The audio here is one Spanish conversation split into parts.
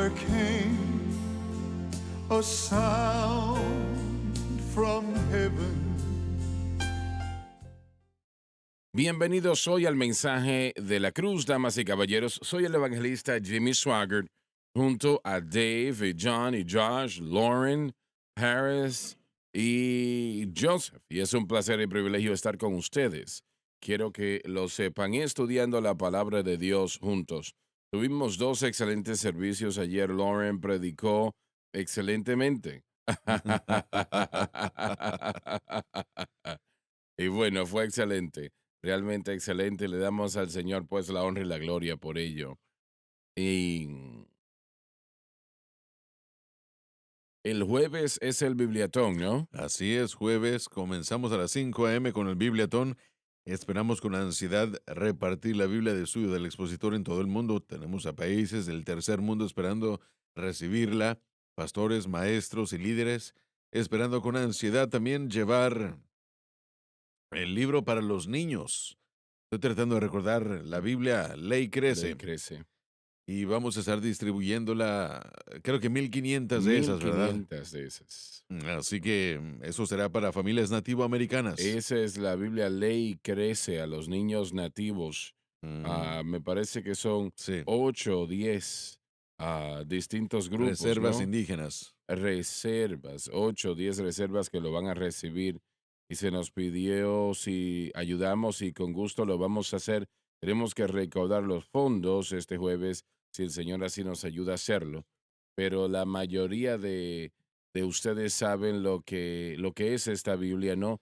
there came a sound from heaven. Bienvenidos hoy al mensaje de la cruz, damas y caballeros. Soy el evangelista Jimmy Swaggart, junto a Dave, y John, y Josh, Lauren, Harris y Joseph. Y es un placer y privilegio estar con ustedes. Quiero que lo sepan, estudiando la palabra de Dios juntos. Tuvimos dos excelentes servicios ayer. Lauren predicó excelentemente. Y bueno, fue excelente, realmente excelente. Le damos al Señor pues la honra y la gloria por ello. Y el jueves es el Bibliatón, ¿no? Así es, jueves, comenzamos a las 5 a.m. con el Bibliatón. Esperamos con ansiedad repartir la Biblia de estudio del expositor en todo el mundo. Tenemos a países del tercer mundo esperando recibirla, pastores, maestros y líderes, esperando con ansiedad también llevar el libro para los niños. Estoy tratando de recordar la Biblia, Ley Ley Crece, crece. y vamos a estar distribuyéndola, creo que 1500 de Mil esas, ¿verdad? quinientas de esas. Así que eso será para familias nativoamericanas. Esa es la Biblia Ley crece a los niños nativos. Mm, Me parece que son sí, 8 o 10 distintos grupos, reservas ¿no? indígenas. Reservas, 8 o 10 reservas que lo van a recibir. Y se nos pidió si ayudamos y con gusto lo vamos a hacer. Tenemos que recaudar los fondos este jueves, si el Señor así nos ayuda a hacerlo. Pero la mayoría de ustedes saben lo que es esta Biblia, ¿no?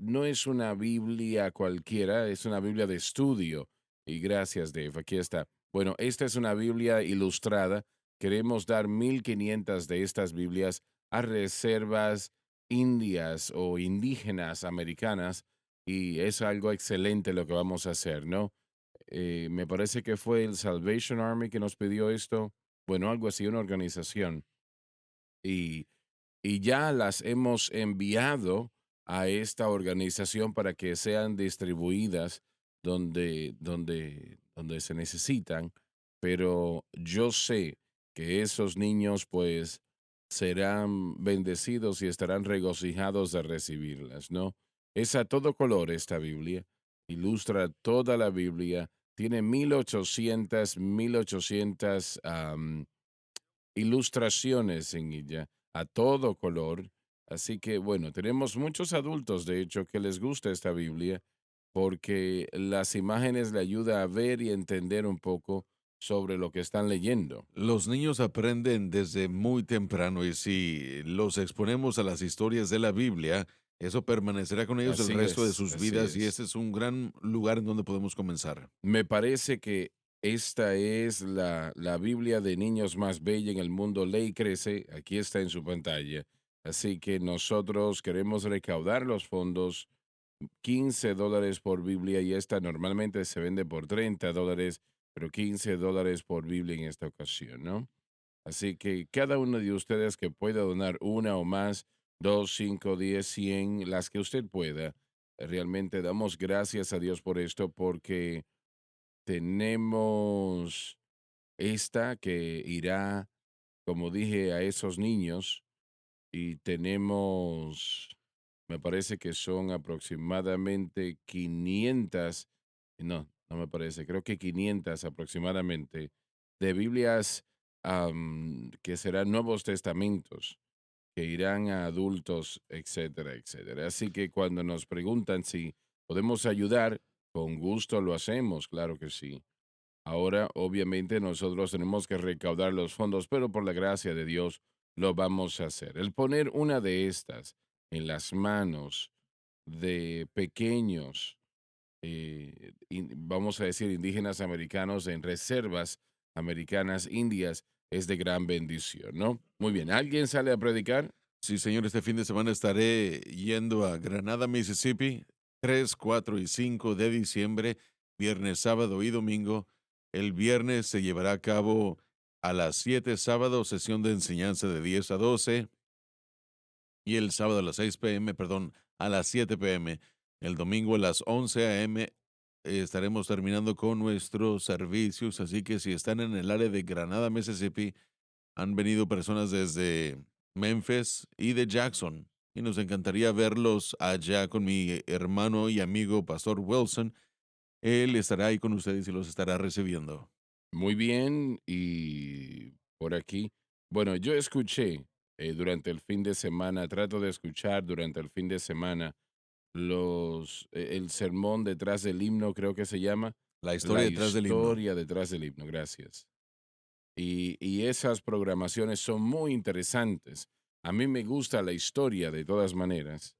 No es una Biblia cualquiera, es una Biblia de estudio. Y gracias, Dave, aquí está. Bueno, esta es una Biblia ilustrada. Queremos dar 1500 de estas Biblias a reservas indias o indígenas americanas y es algo excelente lo que vamos a hacer, ¿no? Me parece que fue el Salvation Army que nos pidió esto, bueno, algo así, una organización, y, y ya las hemos enviado a esta organización para que sean distribuidas donde se necesitan, pero yo sé que esos niños pues serán bendecidos y estarán regocijados de recibirlas, ¿no? Es a todo color esta Biblia, ilustra toda la Biblia, tiene 1800 ilustraciones en ella, a todo color. Así que, bueno, tenemos muchos adultos, de hecho, que les gusta esta Biblia porque las imágenes le ayuda a ver y entender un poco sobre lo que están leyendo. Los niños aprenden desde muy temprano y si los exponemos a las historias de la Biblia, eso permanecerá con ellos el Así resto de es, sus así vidas y es. ese es un gran lugar en donde podemos comenzar. Me parece que esta es la Biblia de niños más bella en el mundo. Ley crece, aquí está en su pantalla. Así que nosotros queremos recaudar los fondos, $15 por Biblia, y esta normalmente se vende por $30, pero $15 por Biblia en esta ocasión, ¿no? Así que cada uno de ustedes que pueda donar una o más, 2, 5, 10, 100, las que usted pueda, realmente damos gracias a Dios por esto porque tenemos esta que irá, como dije, a esos niños y tenemos, me parece que son aproximadamente 500, no me parece, creo que 500 aproximadamente de Biblias que serán Nuevos Testamentos, que irán a adultos, etcétera, etcétera. Así que cuando nos preguntan si podemos ayudar, con gusto lo hacemos, claro que sí. Ahora, obviamente, nosotros tenemos que recaudar los fondos, pero por la gracia de Dios lo vamos a hacer. El poner una de estas en las manos de pequeños, vamos a decir, indígenas americanos en reservas americanas indias, es de gran bendición, ¿no? Muy bien, ¿alguien sale a predicar? Sí, señor, este fin de semana estaré yendo a Granada, Mississippi, 3, 4 y 5 de diciembre, viernes, sábado y domingo. El viernes se llevará a cabo a las 7, sábado, sesión de enseñanza de 10 a 12 y el sábado a las 6 p.m., perdón, a las 7 p.m. El domingo a las 11 a.m. estaremos terminando con nuestros servicios, así que si están en el área de Granada, Mississippi, han venido personas desde Memphis y de Jackson, y nos encantaría verlos allá con mi hermano y amigo Pastor Wilson. Él estará ahí con ustedes y los estará recibiendo. Muy bien, y por aquí, bueno, yo escuché durante el fin de semana, trato de escuchar durante el fin de semana el sermón detrás del himno, creo que se llama, La historia la detrás del himno. historia detrás del himno, gracias. Y esas programaciones son muy interesantes. A mí me gusta la historia de todas maneras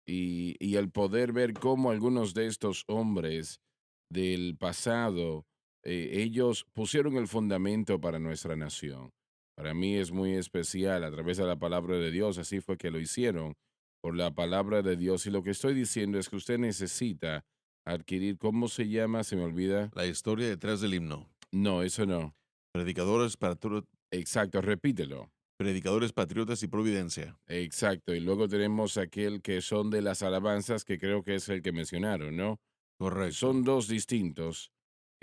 y el poder ver cómo algunos de estos hombres del pasado, ellos pusieron el fundamento para nuestra nación. Para mí es muy especial a través de la palabra de Dios, así fue que lo hicieron, por la palabra de Dios. Y lo que estoy diciendo es que usted necesita adquirir, ¿cómo se llama? Se me olvida. La historia detrás del himno. No, eso no. Predicadores, Exacto, repítelo. predicadores patriotas y providencia. Exacto. Y luego tenemos aquel que son de las alabanzas, que creo que es el que mencionaron, ¿no? Correcto. Son dos distintos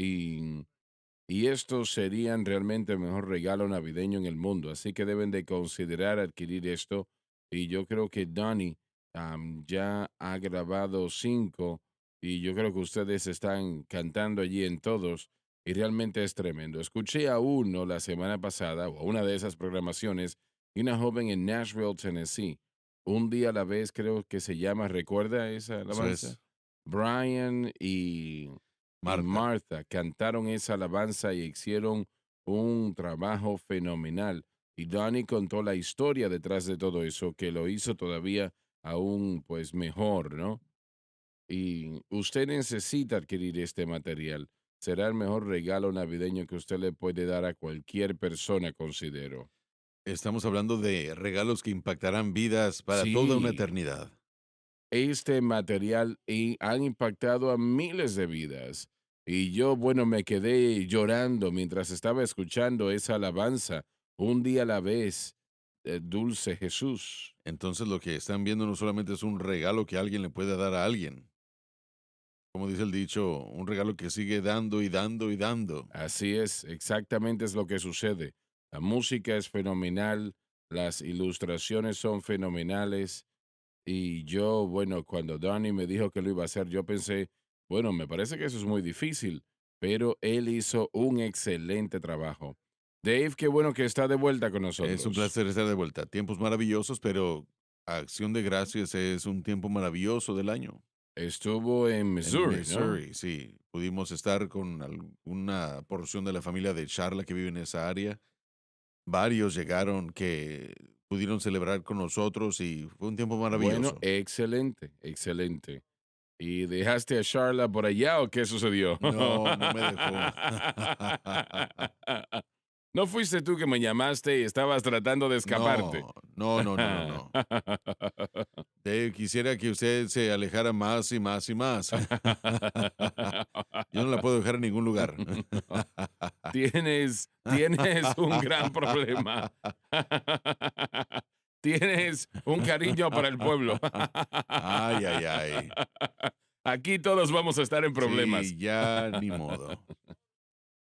y, y estos serían realmente el mejor regalo navideño en el mundo. Así que deben de considerar adquirir esto. Y yo creo que Donnie ya ha grabado 5 y yo creo que ustedes están cantando allí en todos y realmente es tremendo. Escuché a uno la semana pasada o a una de esas programaciones y una joven en Nashville, Tennessee. Un día a la vez creo que se llama, ¿recuerda esa Eso alabanza? es. Brian y Marta. Martha cantaron esa alabanza y hicieron un trabajo fenomenal. Y Donnie contó la historia detrás de todo eso, que lo hizo todavía aún pues mejor, ¿no? Y usted necesita adquirir este material. Será el mejor regalo navideño que usted le puede dar a cualquier persona, considero. Estamos hablando de regalos que impactarán vidas para toda una Sí, eternidad. este material han impactado a miles de vidas. Y yo, bueno, me quedé llorando mientras estaba escuchando esa alabanza, un día a la vez, dulce Jesús. Entonces lo que están viendo no solamente es un regalo que alguien le puede dar a alguien. Como dice el dicho, un regalo que sigue dando y dando y dando. Así es, exactamente es lo que sucede. La música es fenomenal, las ilustraciones son fenomenales. Y yo, bueno, cuando Donnie me dijo que lo iba a hacer, yo pensé, bueno, me parece que eso es muy difícil, pero él hizo un excelente trabajo. Dave, qué bueno que está de vuelta con Es un nosotros. placer estar de vuelta. Tiempos maravillosos, pero Acción de Gracias es un tiempo maravilloso del año. Estuvo en En Missouri, ¿no? Missouri, sí. Pudimos estar con alguna porción de la familia de Charla que vive en esa área. Varios llegaron que pudieron celebrar con nosotros y fue un tiempo Bueno, maravilloso. excelente, excelente. ¿Y dejaste a Charla por allá o qué sucedió? No, no me dejó. ¿No fuiste tú que me llamaste y estabas tratando de escaparte? No, no, no, no, no, no. Quisiera que usted se alejara más y más y más. Yo no la puedo dejar en ningún lugar. Tienes un gran problema. Tienes un cariño para el pueblo. Ay, ay, ay. Aquí todos vamos a estar en problemas. Sí, ya ni modo.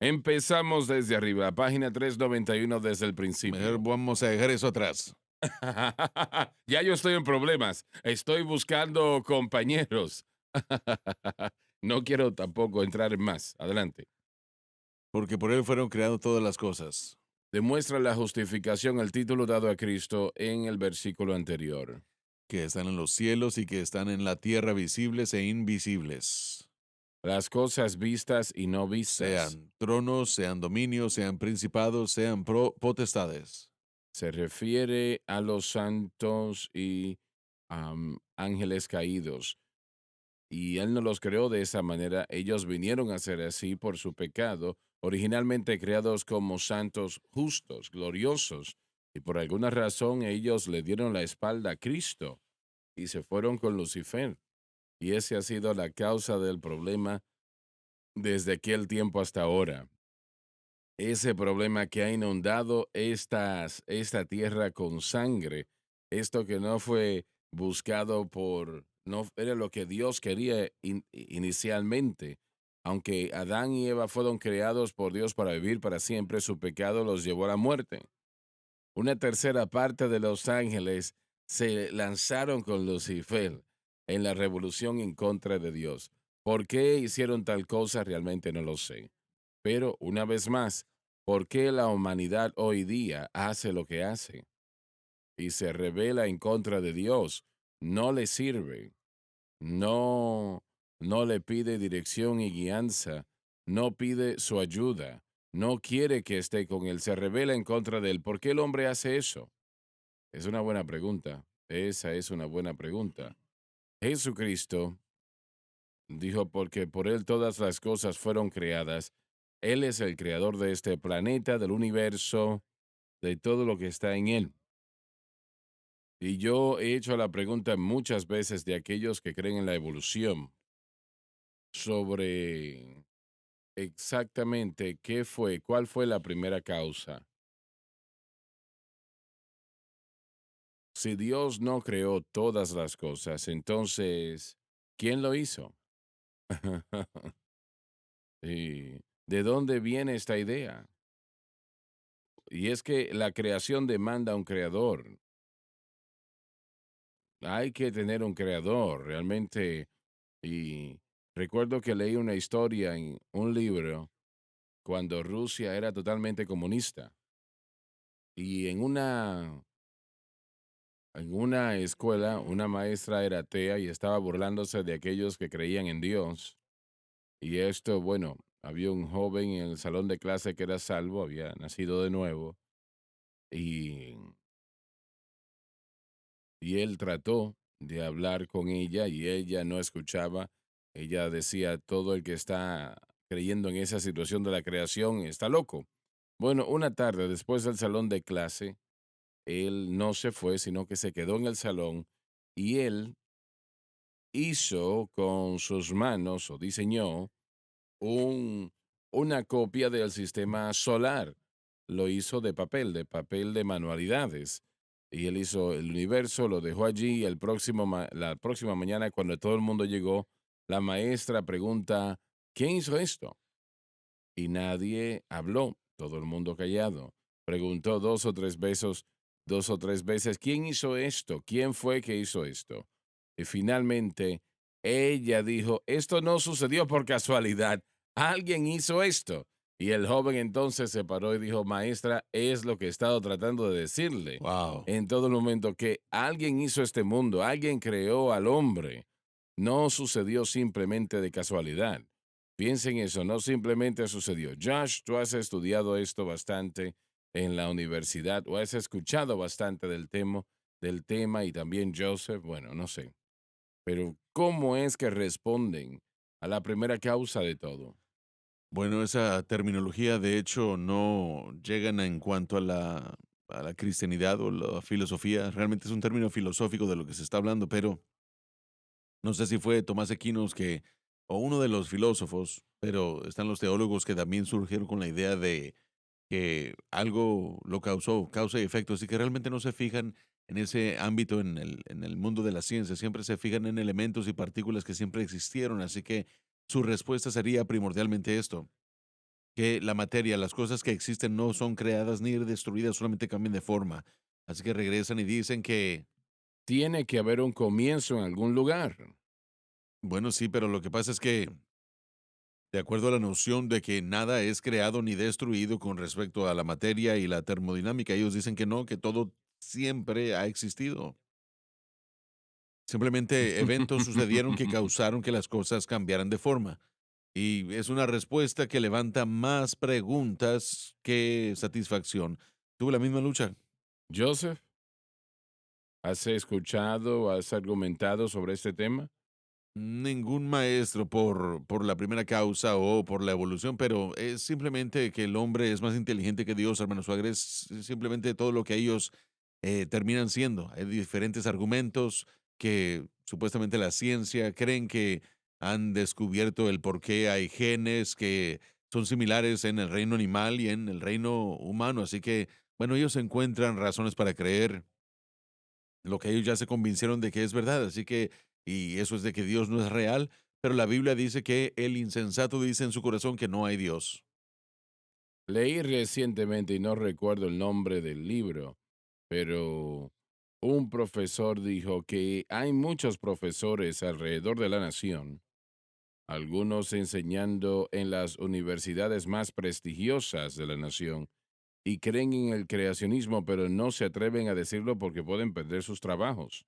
Empezamos desde arriba, página 391 desde el Mejor principio. vamos a dejar eso atrás. Ya yo estoy en problemas. Estoy buscando compañeros. No quiero tampoco entrar en más. Adelante. Porque por él fueron creadas todas las cosas, Demuestra la justificación al título dado a Cristo en el versículo anterior. que están en los cielos y que están en la tierra, visibles e invisibles. Las cosas vistas y no vistas. Sean tronos, sean dominios, sean principados, sean potestades. Se refiere a los santos y ángeles caídos. Y Él no los creó de esa manera. Ellos vinieron a ser así por su pecado, originalmente creados como santos justos, gloriosos. Y por alguna razón ellos le dieron la espalda a Cristo y se fueron con Lucifer. Y ese ha sido la causa del problema desde aquel tiempo hasta ahora. Ese problema que ha inundado esta tierra con sangre, esto que no fue buscado por no era lo que Dios quería inicialmente. Aunque Adán y Eva fueron creados por Dios para vivir para siempre, su pecado los llevó a la muerte. Una tercera parte de los ángeles se lanzaron con Lucifer en la revolución en contra de Dios. ¿Por qué hicieron tal cosa? Realmente no lo sé. Pero una vez más, ¿por qué la humanidad hoy día hace lo que hace y se revela en contra de Dios? No le sirve, no, no le pide dirección y guianza, no pide su ayuda, no quiere que esté con él, se revela en contra de él. ¿Por qué el hombre hace eso? Es una buena pregunta. Esa es una buena pregunta. Jesucristo dijo, porque por él todas las cosas fueron creadas. Él es el creador de este planeta, del universo, de todo lo que está en él. Y yo he hecho la pregunta muchas veces de aquellos que creen en la evolución sobre exactamente cuál fue la primera causa. Si Dios no creó todas las cosas, entonces, ¿quién lo hizo? ¿Y de dónde viene esta idea? Y es que la creación demanda un creador. Hay que tener un creador, realmente. Y recuerdo que leí una historia en un libro cuando Rusia era totalmente comunista. Y en una escuela, una maestra era atea y estaba burlándose de aquellos que creían en Dios. Y esto, bueno, había un joven en el salón de clase que era salvo, había nacido de nuevo. Y Y él trató de hablar con ella y ella no escuchaba. Ella decía, todo el que está creyendo en esa situación de la creación está loco. Bueno, una tarde después del salón de clase, él no se fue, sino que se quedó en el salón y él hizo con sus manos o diseñó un, una copia del sistema solar. Lo hizo de papel de manualidades. Y él hizo el universo, lo dejó allí. La próxima mañana, cuando todo el mundo llegó, la maestra pregunta, ¿quién hizo esto? Y nadie habló, todo el mundo callado. Preguntó dos o tres veces, ¿quién hizo esto? ¿Quién fue que hizo esto? Y finalmente ella dijo, esto no sucedió por casualidad, alguien hizo esto. Y el joven entonces se paró y dijo, maestra, es lo que he estado tratando de decirle Wow. en todo el momento, que alguien hizo este mundo, alguien creó al hombre. No sucedió simplemente de casualidad. Piensen eso, no simplemente sucedió. Josh, tú has estudiado esto bastante en la universidad o has escuchado bastante del tema y también Joseph, bueno, no sé. Pero ¿cómo es que responden a la primera causa de todo? Bueno, esa terminología de hecho no llegan en cuanto a la cristianidad o la filosofía. Realmente es un término filosófico de lo que se está hablando, pero no sé si fue Tomás Aquinos o uno de los filósofos, pero están los teólogos que también surgieron con la idea de que algo lo causó, causa y efecto, así que realmente no se fijan en ese ámbito en el mundo de la ciencia, siempre se fijan en elementos y partículas que siempre existieron, así que su respuesta sería primordialmente esto, que la materia, las cosas que existen no son creadas ni destruidas, solamente cambian de forma. Así que regresan y dicen que, Tiene que haber un comienzo en algún lugar. bueno, sí, pero lo que pasa es que de acuerdo a la noción de que nada es creado ni destruido con respecto a la materia y la termodinámica, ellos dicen que no, que todo siempre ha existido. Simplemente eventos sucedieron que causaron que las cosas cambiaran de forma. Y es una respuesta que levanta más preguntas que satisfacción. Tuve la misma lucha. Joseph, ¿has escuchado, has argumentado sobre este tema? Ningún maestro por la primera causa o por la evolución, pero es simplemente que el hombre es más inteligente que Dios, hermano Suárez. Es simplemente todo lo que ellos terminan siendo. Hay diferentes argumentos que supuestamente la ciencia creen que han descubierto el por qué hay genes que son similares en el reino animal y en el reino humano. Así que, bueno, ellos encuentran razones para creer lo que ellos ya se convencieron de que es verdad. Así que y eso es de que Dios no es real, pero la Biblia dice que el insensato dice en su corazón que no hay Dios. Leí recientemente, y no recuerdo el nombre del libro, pero un profesor dijo que hay muchos profesores alrededor de la nación, algunos enseñando en las universidades más prestigiosas de la nación, y creen en el creacionismo, pero no se atreven a decirlo porque pueden perder sus trabajos.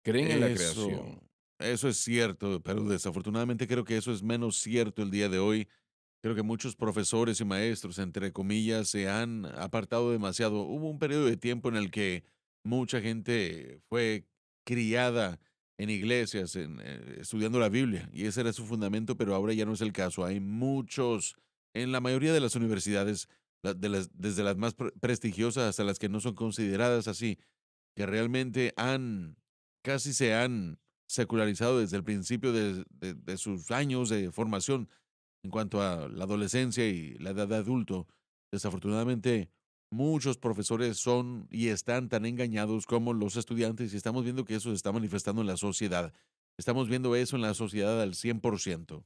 Creen en la Eso, creación. eso es cierto, pero desafortunadamente creo que eso es menos cierto el día de hoy. Creo que muchos profesores y maestros, entre comillas, se han apartado demasiado. Hubo un periodo de tiempo en el que mucha gente fue criada en iglesias, estudiando la Biblia, y ese era su fundamento, pero ahora ya no es el caso. Hay muchos, en la mayoría de las universidades, desde las más prestigiosas hasta las que no son consideradas así, que realmente casi se han secularizado desde el principio de sus años de formación en cuanto a la adolescencia y la edad de adulto. Desafortunadamente, muchos profesores son y están tan engañados como los estudiantes y estamos viendo que eso se está manifestando en la sociedad. Estamos viendo eso en la sociedad al 100%.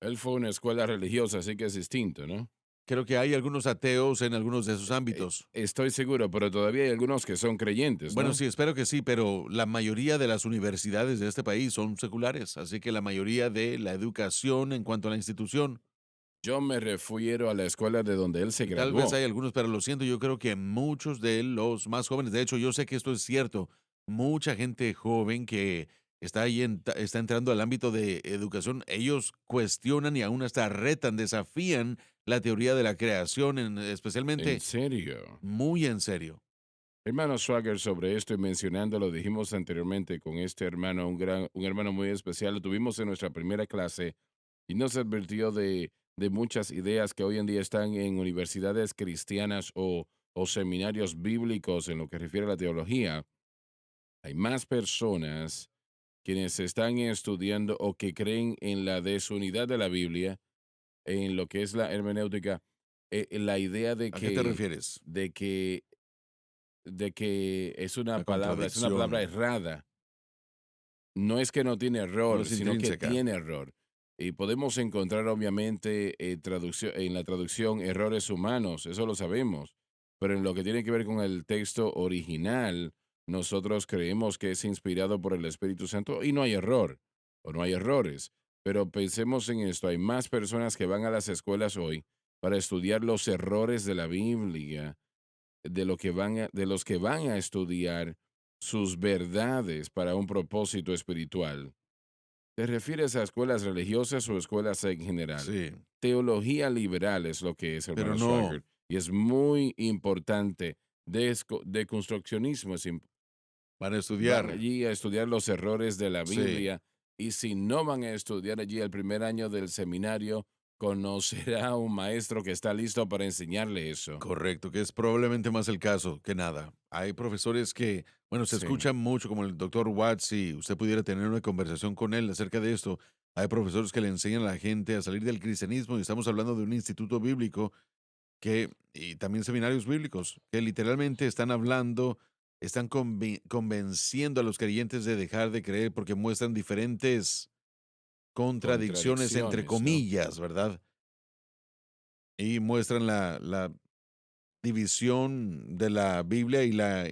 Él fue a una escuela religiosa, así que es distinto, ¿no? Creo que hay algunos ateos en algunos de esos ámbitos. Estoy seguro, pero todavía hay algunos que son creyentes, Bueno, ¿no? sí, espero que sí, pero la mayoría de las universidades de este país son seculares, así que la mayoría de la educación en cuanto a la institución, Yo me refiero a la escuela de donde él se y tal vez graduó. hay algunos, pero lo siento, yo creo que muchos de los más jóvenes, de hecho, yo sé que esto es cierto, mucha gente joven que está ahí, está entrando al ámbito de educación, ellos cuestionan y aún hasta retan, desafían la teoría de la creación, ¿En especialmente serio? muy en serio. Hermano Swagger, sobre esto y mencionándolo, dijimos anteriormente con este hermano, un hermano muy especial, lo tuvimos en nuestra primera clase y nos advirtió de muchas ideas que hoy en día están en universidades cristianas o seminarios bíblicos en lo que refiere a la teología. Hay más personas quienes están estudiando o que creen en la desunidad de la Biblia, en lo que es la hermenéutica, la idea ¿A qué te refieres? de que de que La es una palabra contradicción errada. No es que no tiene no error, es sino que intrínseca. tiene error. Y podemos encontrar, obviamente, en la traducción errores humanos, eso lo sabemos. Pero en lo que tiene que ver con el texto original, nosotros creemos que es inspirado por el Espíritu Santo y no hay error, o no hay errores. Pero pensemos en esto, hay más personas que van a las escuelas hoy para estudiar los errores de la Biblia de los que van a estudiar sus verdades para un propósito espiritual. ¿Te refieres a escuelas religiosas o escuelas en general? Sí, Teología liberal es lo que es, pero hermano no Swagger, y es muy importante. De construccionismo para van estudiar. allí a estudiar los errores de la Sí, Biblia y si no van a estudiar allí el primer año del seminario, conocerá a un maestro que está listo para enseñarle eso. correcto, que es probablemente más el caso que nada. Hay profesores que, bueno, se Sí. escuchan mucho, como el doctor Watts, si usted pudiera tener una conversación con él acerca de esto. Hay profesores que le enseñan a la gente a salir del cristianismo y estamos hablando de un instituto bíblico y también seminarios bíblicos, que literalmente están hablando, están convenciendo a los creyentes de dejar de creer porque muestran diferentes contradicciones, entre Contradicciones, ¿no? comillas, ¿verdad? Y muestran la división de la Biblia y la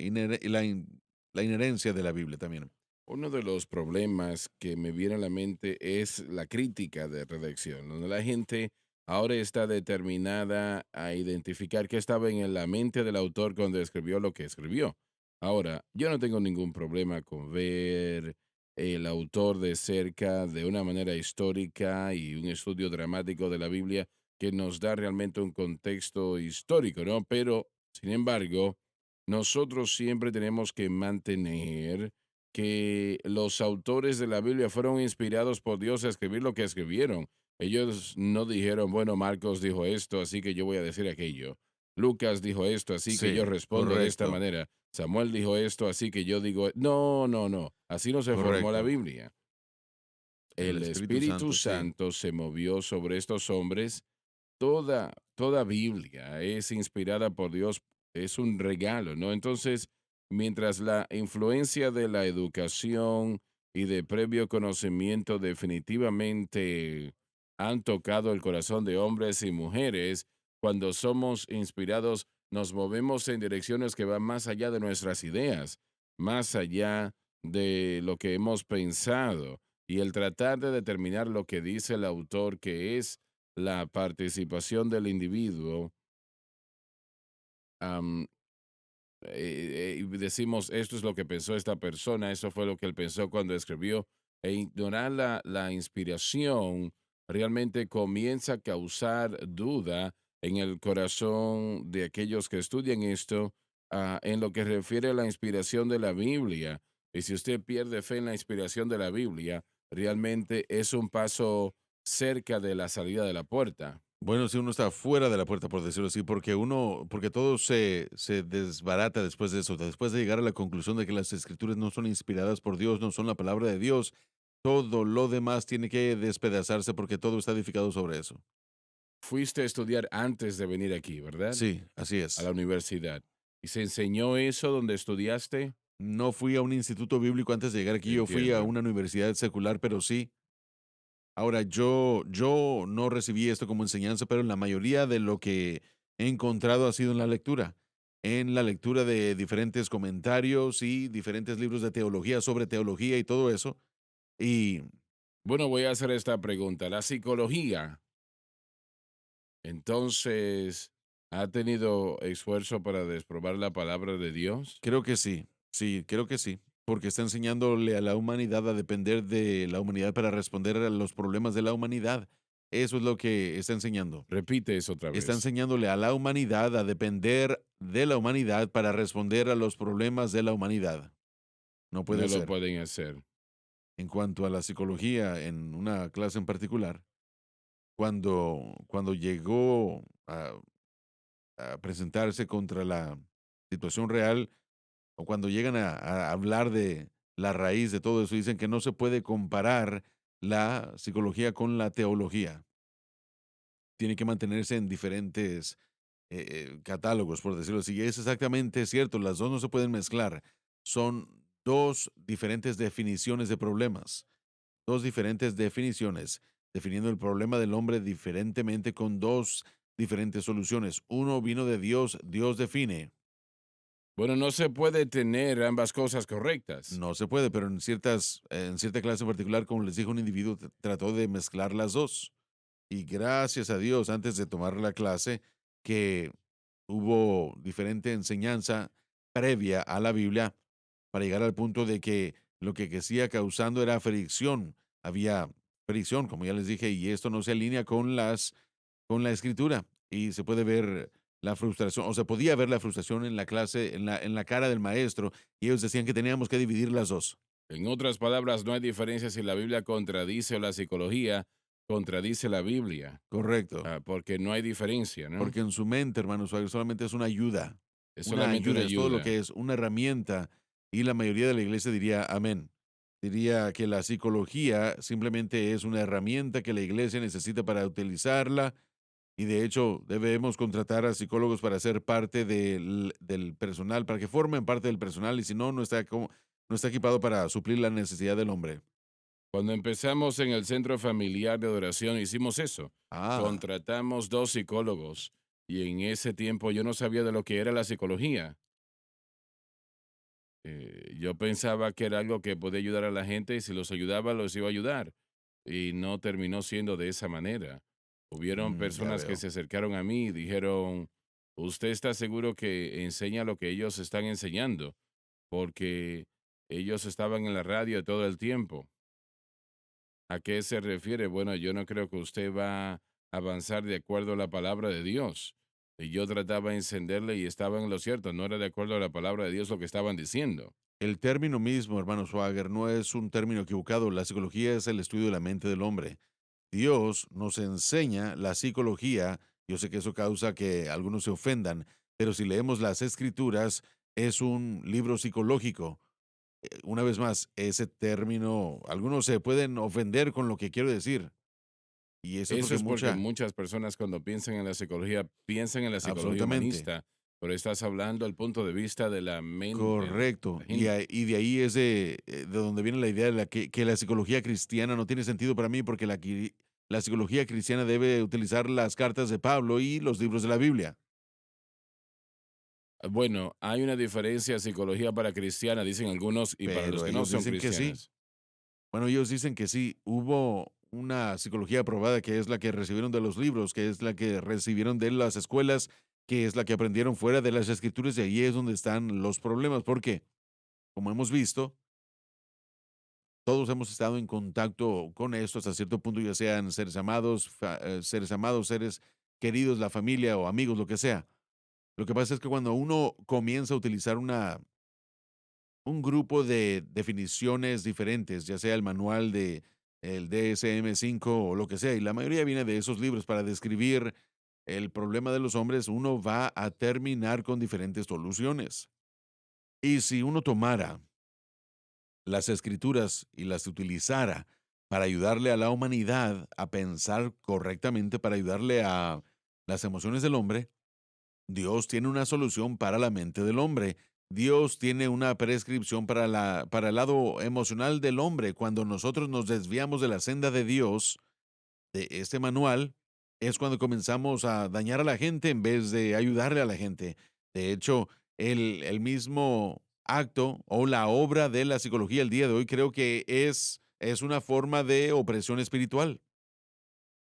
inherencia de la Biblia también. Uno de los problemas que me viene a la mente es la crítica de redacción, donde la gente ahora está determinada a identificar qué estaba en la mente del autor cuando escribió lo que escribió. Ahora, yo no tengo ningún problema con ver el autor de cerca de una manera histórica y un estudio dramático de la Biblia que nos da realmente un contexto histórico, ¿no? Pero, sin embargo, nosotros siempre tenemos que mantener que los autores de la Biblia fueron inspirados por Dios a escribir lo que escribieron. Ellos no dijeron, bueno, Marcos dijo esto, así que yo voy a decir aquello. Lucas dijo esto, así que yo Sí, respondo de esta correcto, manera. Samuel dijo esto, así que yo digo, no, no, no. Así no se formó la correcto. Biblia. El El Espíritu Espíritu Santo, sí. Santo se movió sobre estos hombres. Toda Biblia es inspirada por Dios, es un regalo, ¿no? Entonces, mientras la influencia de la educación y de previo conocimiento definitivamente han tocado el corazón de hombres y mujeres. Cuando somos inspirados, nos movemos en direcciones que van más allá de nuestras ideas, más allá de lo que hemos pensado. Y el tratar de determinar lo que dice el autor, que es la participación del individuo, am, y decimos, esto es lo que pensó esta persona, eso fue lo que él pensó cuando escribió, e ignorar la inspiración realmente comienza a causar duda en el corazón de aquellos que estudian esto, en lo que refiere a la inspiración de la Biblia. Y si usted pierde fe en la inspiración de la Biblia, realmente es un paso cerca de la salida de la puerta. Bueno, si uno está fuera de la puerta, por decirlo así, porque todo se desbarata después de eso, después de llegar a la conclusión de que las escrituras no son inspiradas por Dios, no son la palabra de Dios, todo lo demás tiene que despedazarse porque todo está edificado sobre eso. Fuiste a estudiar antes de venir aquí, ¿verdad? Sí, así A la es. universidad. ¿Y se enseñó eso donde estudiaste? No fui a un instituto bíblico antes de llegar aquí, yo fui a Entiendo. una universidad secular, pero sí. Ahora, yo no recibí esto como enseñanza, pero la mayoría de lo que he encontrado ha sido en la lectura de diferentes comentarios y diferentes libros de teología sobre teología y todo eso. Y Bueno, voy a hacer esta pregunta. La psicología, entonces, ¿ha tenido esfuerzo para desprobar la palabra de Dios? creo que sí, creo que sí, porque está enseñándole a la humanidad a depender de la humanidad para responder a los problemas de la humanidad. Eso es lo que está enseñando. Repite eso otra Está vez. enseñándole a la humanidad a depender de la humanidad para responder a los problemas de la humanidad. No No puede lo ser. pueden hacer. En cuanto a la psicología, en una clase en particular, cuando llegó a presentarse contra la situación real, o cuando llegan a hablar de la raíz de todo eso, dicen que no se puede comparar la psicología con la teología. Tiene que mantenerse en diferentes catálogos, por decirlo así. Y es exactamente cierto, las dos no se pueden mezclar. Son dos diferentes definiciones de problemas, dos diferentes definiciones, definiendo el problema del hombre diferentemente con dos diferentes soluciones. Uno vino de Dios, Dios define. Bueno, no se puede tener ambas cosas correctas. No se puede, pero en cierta clase en particular, como les dijo un individuo, trató de mezclar las dos. Y gracias a Dios, antes de tomar la clase, que hubo diferente enseñanza previa a la Biblia para llegar al punto de que lo que seguía causando era fricción. Había fricción, como ya les dije, y esto no se alinea con la escritura. Y se puede ver la frustración, o se podía ver la frustración en la clase, en la cara del maestro, y ellos decían que teníamos que dividir las dos. En otras palabras, no hay diferencia si la Biblia contradice o la psicología contradice la Biblia, Correcto. porque no hay diferencia, ¿no? Porque en su mente, hermanos, solamente es una ayuda. Es Una solamente una ayuda, es todo lo ayuda. que es, una herramienta. Y la mayoría de la iglesia diría amén. Diría que la psicología simplemente es una herramienta que la iglesia necesita para utilizarla. Y de hecho, debemos contratar a psicólogos para ser parte del personal, para que formen parte del personal. Y si no, no está equipado para suplir la necesidad del hombre. Cuando empezamos en el centro familiar de adoración, hicimos eso. Ah, Contratamos dos psicólogos y en ese tiempo yo no sabía de lo que era la psicología. Yo pensaba que era algo que podía ayudar a la gente y si los ayudaba, los iba a ayudar. Y no terminó siendo de esa manera. Hubieron ya personas que veo. se acercaron a mí y dijeron, ¿usted está seguro que enseña lo que ellos están enseñando? Porque ellos estaban en la radio todo el tiempo. ¿A qué se refiere? Bueno, yo no creo que usted va a avanzar de acuerdo a la palabra de Dios. Y yo trataba de encenderle y estaba en lo cierto, no era de acuerdo a la palabra de Dios lo que estaban diciendo. El término mismo, hermano Schwager, no es un término equivocado. La psicología es el estudio de la mente del hombre. Dios nos enseña la psicología. Yo sé que eso causa que algunos se ofendan, pero si leemos las escrituras, es un libro psicológico. Una vez más, ese término, algunos se pueden ofender con lo que quiero decir. Y eso es Eso porque es porque muchas personas cuando piensan en la psicología, piensan en la psicología absolutamente, humanista pero estás hablando al punto de vista de la mente, ¿no? Correcto. La Y, gente. y de ahí es de donde viene la idea de que la psicología cristiana no tiene sentido para mí porque la psicología cristiana debe utilizar las cartas de Pablo y los libros de la Biblia. Bueno, hay una diferencia psicología para cristiana, dicen algunos, y para los Pero que no ellos son dicen que sí. cristianas. Bueno, ellos dicen que sí. Hubo una psicología aprobada que es la que recibieron de los libros, que es la que recibieron de las escuelas, que es la que aprendieron fuera de las escrituras, y ahí es donde están los problemas, porque, como hemos visto, todos hemos estado en contacto con esto hasta cierto punto, ya sean seres amados, seres queridos, la familia o amigos, lo que sea. Lo que pasa es que cuando uno comienza a utilizar un grupo de definiciones diferentes, ya sea el manual de el DSM-5 o lo que sea, y la mayoría viene de esos libros para describir el problema de los hombres, uno va a terminar con diferentes soluciones. Y si uno tomara las escrituras y las utilizara para ayudarle a la humanidad a pensar correctamente, para ayudarle a las emociones del hombre, Dios tiene una solución para la mente del hombre. Dios tiene una prescripción para el lado emocional del hombre. Cuando nosotros nos desviamos de la senda de Dios, de este manual, es cuando comenzamos a dañar a la gente en vez de ayudarle a la gente. De hecho, el mismo acto o la obra de la psicología el día de hoy creo que es una forma de opresión espiritual,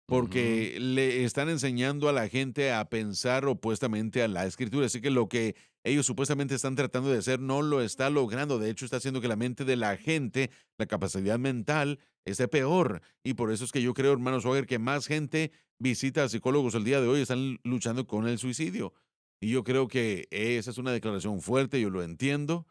Ujú. porque le están enseñando a la gente a pensar opuestamente a la escritura. Así que lo que ellos supuestamente están tratando de hacer no lo está logrando. De hecho, está haciendo que la mente de la gente, la capacidad mental, esté peor. Y por eso es que yo creo, hermano Swagger, que más gente visita a psicólogos el día de hoy, están luchando con el suicidio. Y yo creo que esa es una declaración fuerte, yo lo entiendo,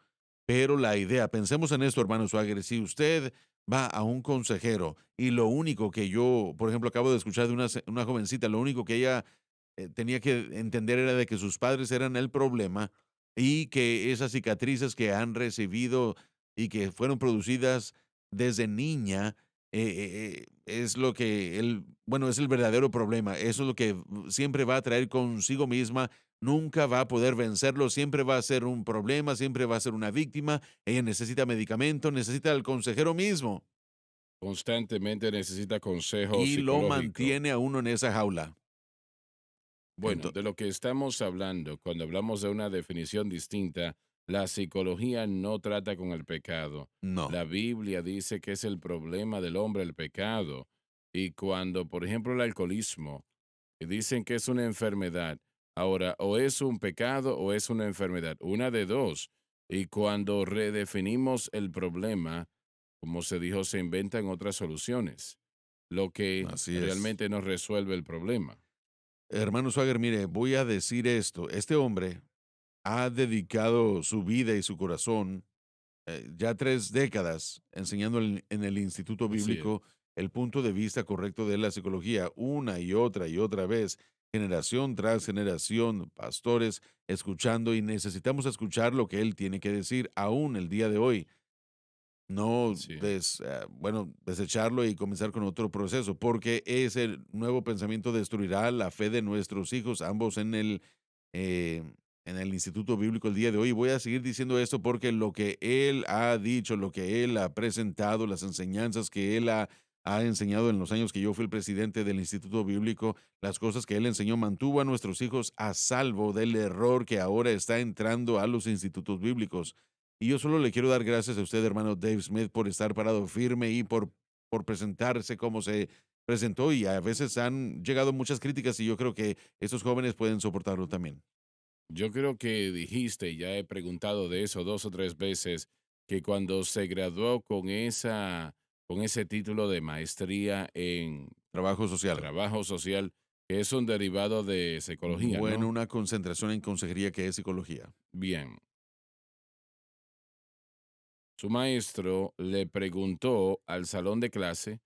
pero la idea, pensemos en esto, hermano Swagger, si usted va a un consejero y lo único que yo, por ejemplo, acabo de escuchar de una jovencita, lo único que ella tenía que entender era de que sus padres eran el problema y que esas cicatrices que han recibido y que fueron producidas desde niña es lo que él, bueno, es el verdadero problema. Eso es lo que siempre va a traer consigo misma. Nunca va a poder vencerlo, siempre va a ser un problema, siempre va a ser una víctima. Ella necesita medicamento, necesita al consejero mismo Constantemente necesita consejo y lo psicológico. mantiene a uno en esa jaula. Bueno, Ento de lo que estamos hablando, cuando hablamos de una definición distinta, la psicología no trata con el pecado. no, La Biblia dice que es el problema del hombre el pecado. Y cuando, por ejemplo, el alcoholismo, dicen que es una enfermedad. Ahora, o es un pecado o es una enfermedad, una de dos. Y cuando redefinimos el problema, como se dijo, se inventan otras soluciones, lo que así es. realmente no resuelve el problema. Hermano Swagger, mire, voy a decir esto. Este hombre ha dedicado su vida y su corazón ya 3 décadas enseñando en el Instituto Así es. Bíblico el punto de vista correcto de la psicología una y otra vez, generación tras generación, pastores escuchando y necesitamos escuchar lo que él tiene que decir aún el día de hoy. No Así es. bueno, desecharlo y comenzar con otro proceso, porque ese nuevo pensamiento destruirá la fe de nuestros hijos, ambos eh, en el Instituto Bíblico el día de hoy. Voy a seguir diciendo esto porque lo que él ha dicho, lo que él ha presentado, las enseñanzas que él ha enseñado en los años que yo fui el presidente del Instituto Bíblico, las cosas que él enseñó, mantuvo a nuestros hijos a salvo del error que ahora está entrando a los institutos bíblicos. Y yo solo le quiero dar gracias a usted, hermano Dave Smith, por estar parado firme y por presentarse como se presentó. Y a veces han llegado muchas críticas y yo creo que estos jóvenes pueden soportarlo también. Yo creo que dijiste, y ya he preguntado de eso 2 o 3 veces, que cuando se graduó con ese título de maestría en Trabajo social. trabajo social, que es un derivado de psicología, Bueno, ¿no? una concentración en consejería que es psicología. Bien, su maestro le preguntó al salón de clase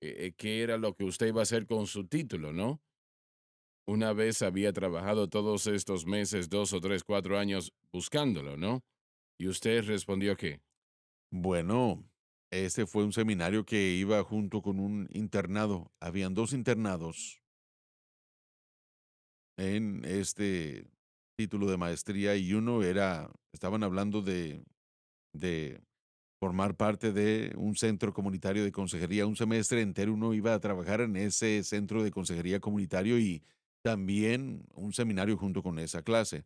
qué era lo que usted iba a hacer con su título, ¿no? Una vez había trabajado todos estos meses, 2 o 3, 4 años buscándolo, ¿no? Y usted respondió qué. Bueno, este fue un seminario que iba junto con un internado. Habían 2 internados en título de maestría y uno estaban hablando de formar parte de un centro comunitario de consejería. Un semestre entero uno iba a trabajar en ese centro de consejería comunitario y también un seminario junto con esa clase.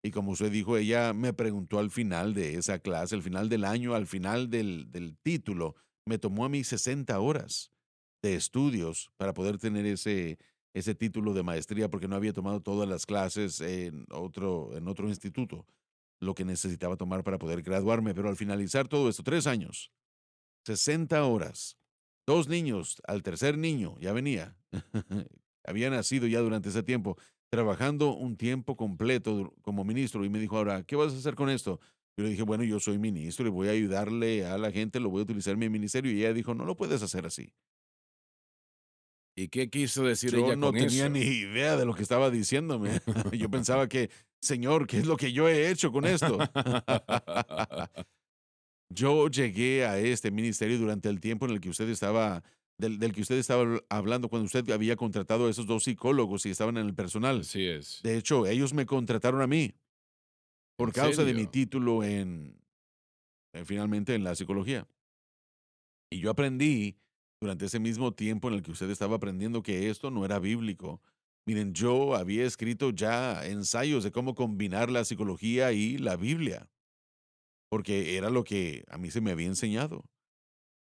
Y como usted dijo, ella me preguntó al final de esa clase, al final del año, al final del título, me tomó a mí 60 horas de estudios para poder tener ese título de maestría porque no había tomado todas las clases en otro instituto, lo que necesitaba tomar para poder graduarme. Pero al finalizar todo esto, 3 años, 60 horas, dos niños, al tercer niño ya venía, había nacido ya durante ese tiempo, trabajando un tiempo completo como ministro y me dijo, ahora, ¿qué vas a hacer con esto? Yo le dije, bueno, yo soy ministro y voy a ayudarle a la gente, lo voy a utilizar en mi ministerio. Y ella dijo, no lo puedes hacer así. ¿Y qué quiso decir Yo ella no con tenía eso? ni idea de lo que estaba diciéndome. Yo pensaba que, Señor, ¿qué es lo que yo he hecho con esto? Yo llegué a este ministerio durante el tiempo en el que usted estaba, del que usted estaba hablando, cuando usted había contratado a esos dos psicólogos y estaban en el personal. Así es. De hecho, ellos me contrataron a mí por ¿En causa de mi serio? título finalmente en la psicología. Y yo aprendí durante ese mismo tiempo en el que usted estaba aprendiendo que esto no era bíblico. Miren, yo había escrito ya ensayos de cómo combinar la psicología y la Biblia, porque era lo que a mí se me había enseñado.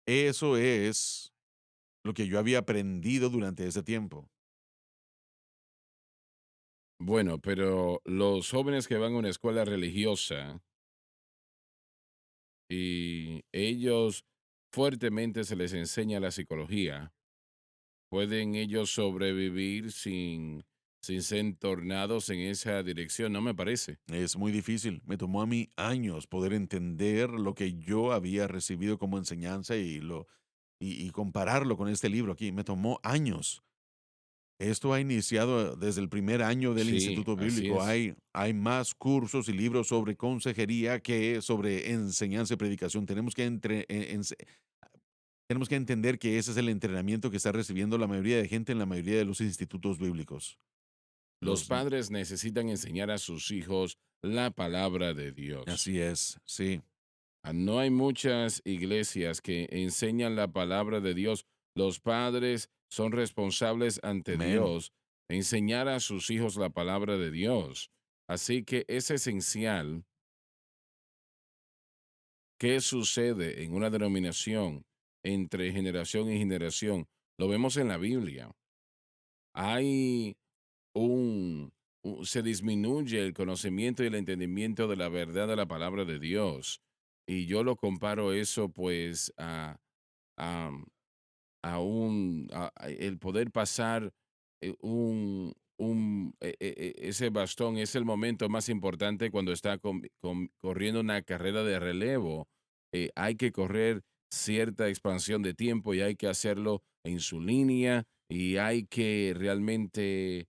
Eso es lo que yo había aprendido durante ese tiempo. Bueno, pero los jóvenes que van a una escuela religiosa y ellos fuertemente se les enseña la psicología, ¿pueden ellos sobrevivir sin ser tornados en esa dirección? No me parece. Es muy difícil. Me tomó a mí años poder entender lo que yo había recibido como enseñanza y compararlo con este libro aquí. Me tomó años. Esto ha iniciado desde el primer año del Sí, Instituto así Bíblico. es. Hay más cursos y libros sobre consejería que sobre enseñanza y predicación. Tenemos que entender que ese es el entrenamiento que está recibiendo la mayoría de gente en la mayoría de los institutos bíblicos. Los Los, padres necesitan enseñar a sus hijos la palabra de Dios. así es, sí. No hay muchas iglesias que enseñan la palabra de Dios. Los padres son responsables ante Amén. Dios de enseñar a sus hijos la palabra de Dios. Así que es esencial qué sucede en una denominación entre generación y generación. Lo vemos en la Biblia. Hay se disminuye el conocimiento y el entendimiento de la verdad de la palabra de Dios. Y yo lo comparo eso pues a, el poder pasar ese bastón es el momento más importante cuando está corriendo una carrera de relevo. Hay que correr cierta expansión de tiempo y hay que hacerlo en su línea y hay que realmente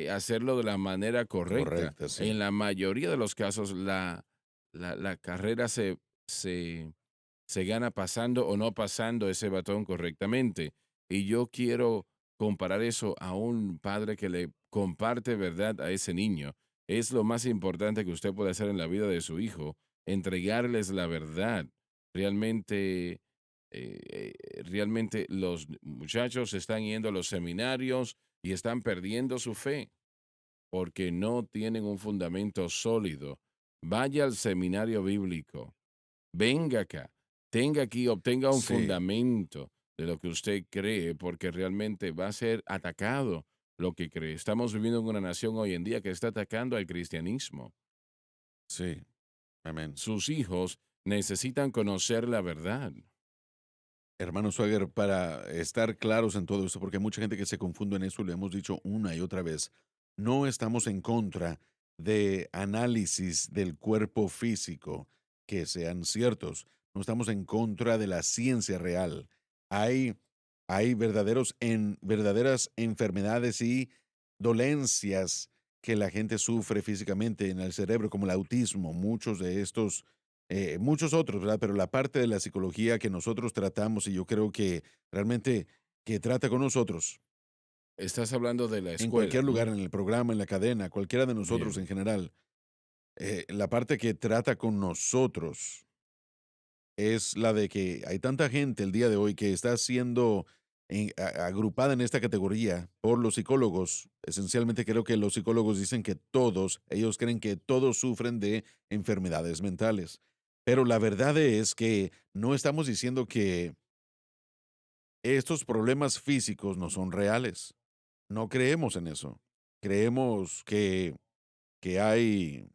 hacerlo de la manera correcta. Correcto, sí. En la mayoría de los casos, la carrera se gana pasando o no pasando ese batón correctamente. Y yo quiero comparar eso a un padre que le comparte verdad a ese niño. Es lo más importante que usted puede hacer en la vida de su hijo, entregarles la verdad. Realmente, realmente los muchachos están yendo a los seminarios y están perdiendo su fe porque no tienen un fundamento sólido. Vaya al seminario bíblico, venga acá, tenga aquí, obtenga un Sí, fundamento de lo que usted cree, porque realmente va a ser atacado lo que cree. Estamos viviendo en una nación hoy en día que está atacando al cristianismo. sí. Amén. Sus hijos necesitan conocer la verdad. Hermano Swagger, para estar claros en todo esto, porque hay mucha gente que se confunde en eso, lo hemos dicho una y otra vez, no estamos en contra de análisis del cuerpo físico que sean ciertos, no estamos en contra de la ciencia real. Hay, hay verdaderas enfermedades y dolencias que la gente sufre físicamente en el cerebro, como el autismo, muchos otros, ¿verdad? Pero la parte de la psicología que nosotros tratamos y yo creo que realmente que trata con nosotros Estás hablando de la en escuela, cualquier lugar, ¿no? en el programa, en la cadena, cualquiera de nosotros Bien. en general. La parte que trata con nosotros es la de que hay tanta gente el día de hoy que está siendo agrupada en esta categoría por los psicólogos. Esencialmente creo que los psicólogos dicen que todos, ellos creen que todos sufren de enfermedades mentales. Pero la verdad es que no estamos diciendo que estos problemas físicos no son reales. No creemos en eso. Creemos que hay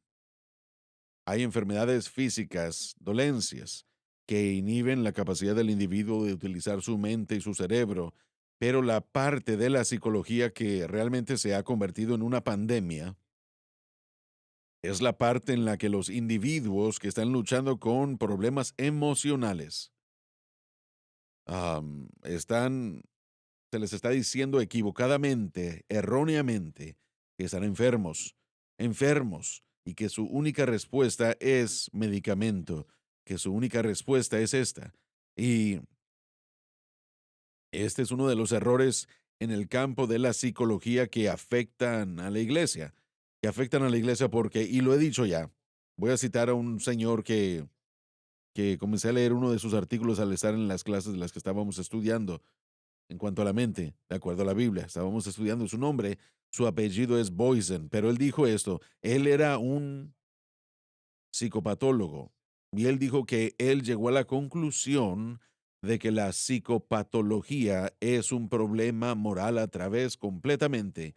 enfermedades físicas, dolencias, que inhiben la capacidad del individuo de utilizar su mente y su cerebro, pero la parte de la psicología que realmente se ha convertido en una pandemia es la parte en la que los individuos que están luchando con problemas emocionales están, se les está diciendo equivocadamente, erróneamente, que están enfermos, enfermos, y que su única respuesta es medicamento, que su única respuesta es esta. Y este es uno de los errores en el campo de la psicología que afectan a la iglesia, porque, y lo he dicho ya, voy a citar a un señor que comencé a leer uno de sus artículos al estar en las clases de las que estábamos estudiando en cuanto a la mente, de acuerdo a la Biblia. Estábamos estudiando su nombre, su apellido es Boysen, pero él dijo esto, él era un psicopatólogo y él dijo que él llegó a la conclusión de que la psicopatología es un problema moral a través completamente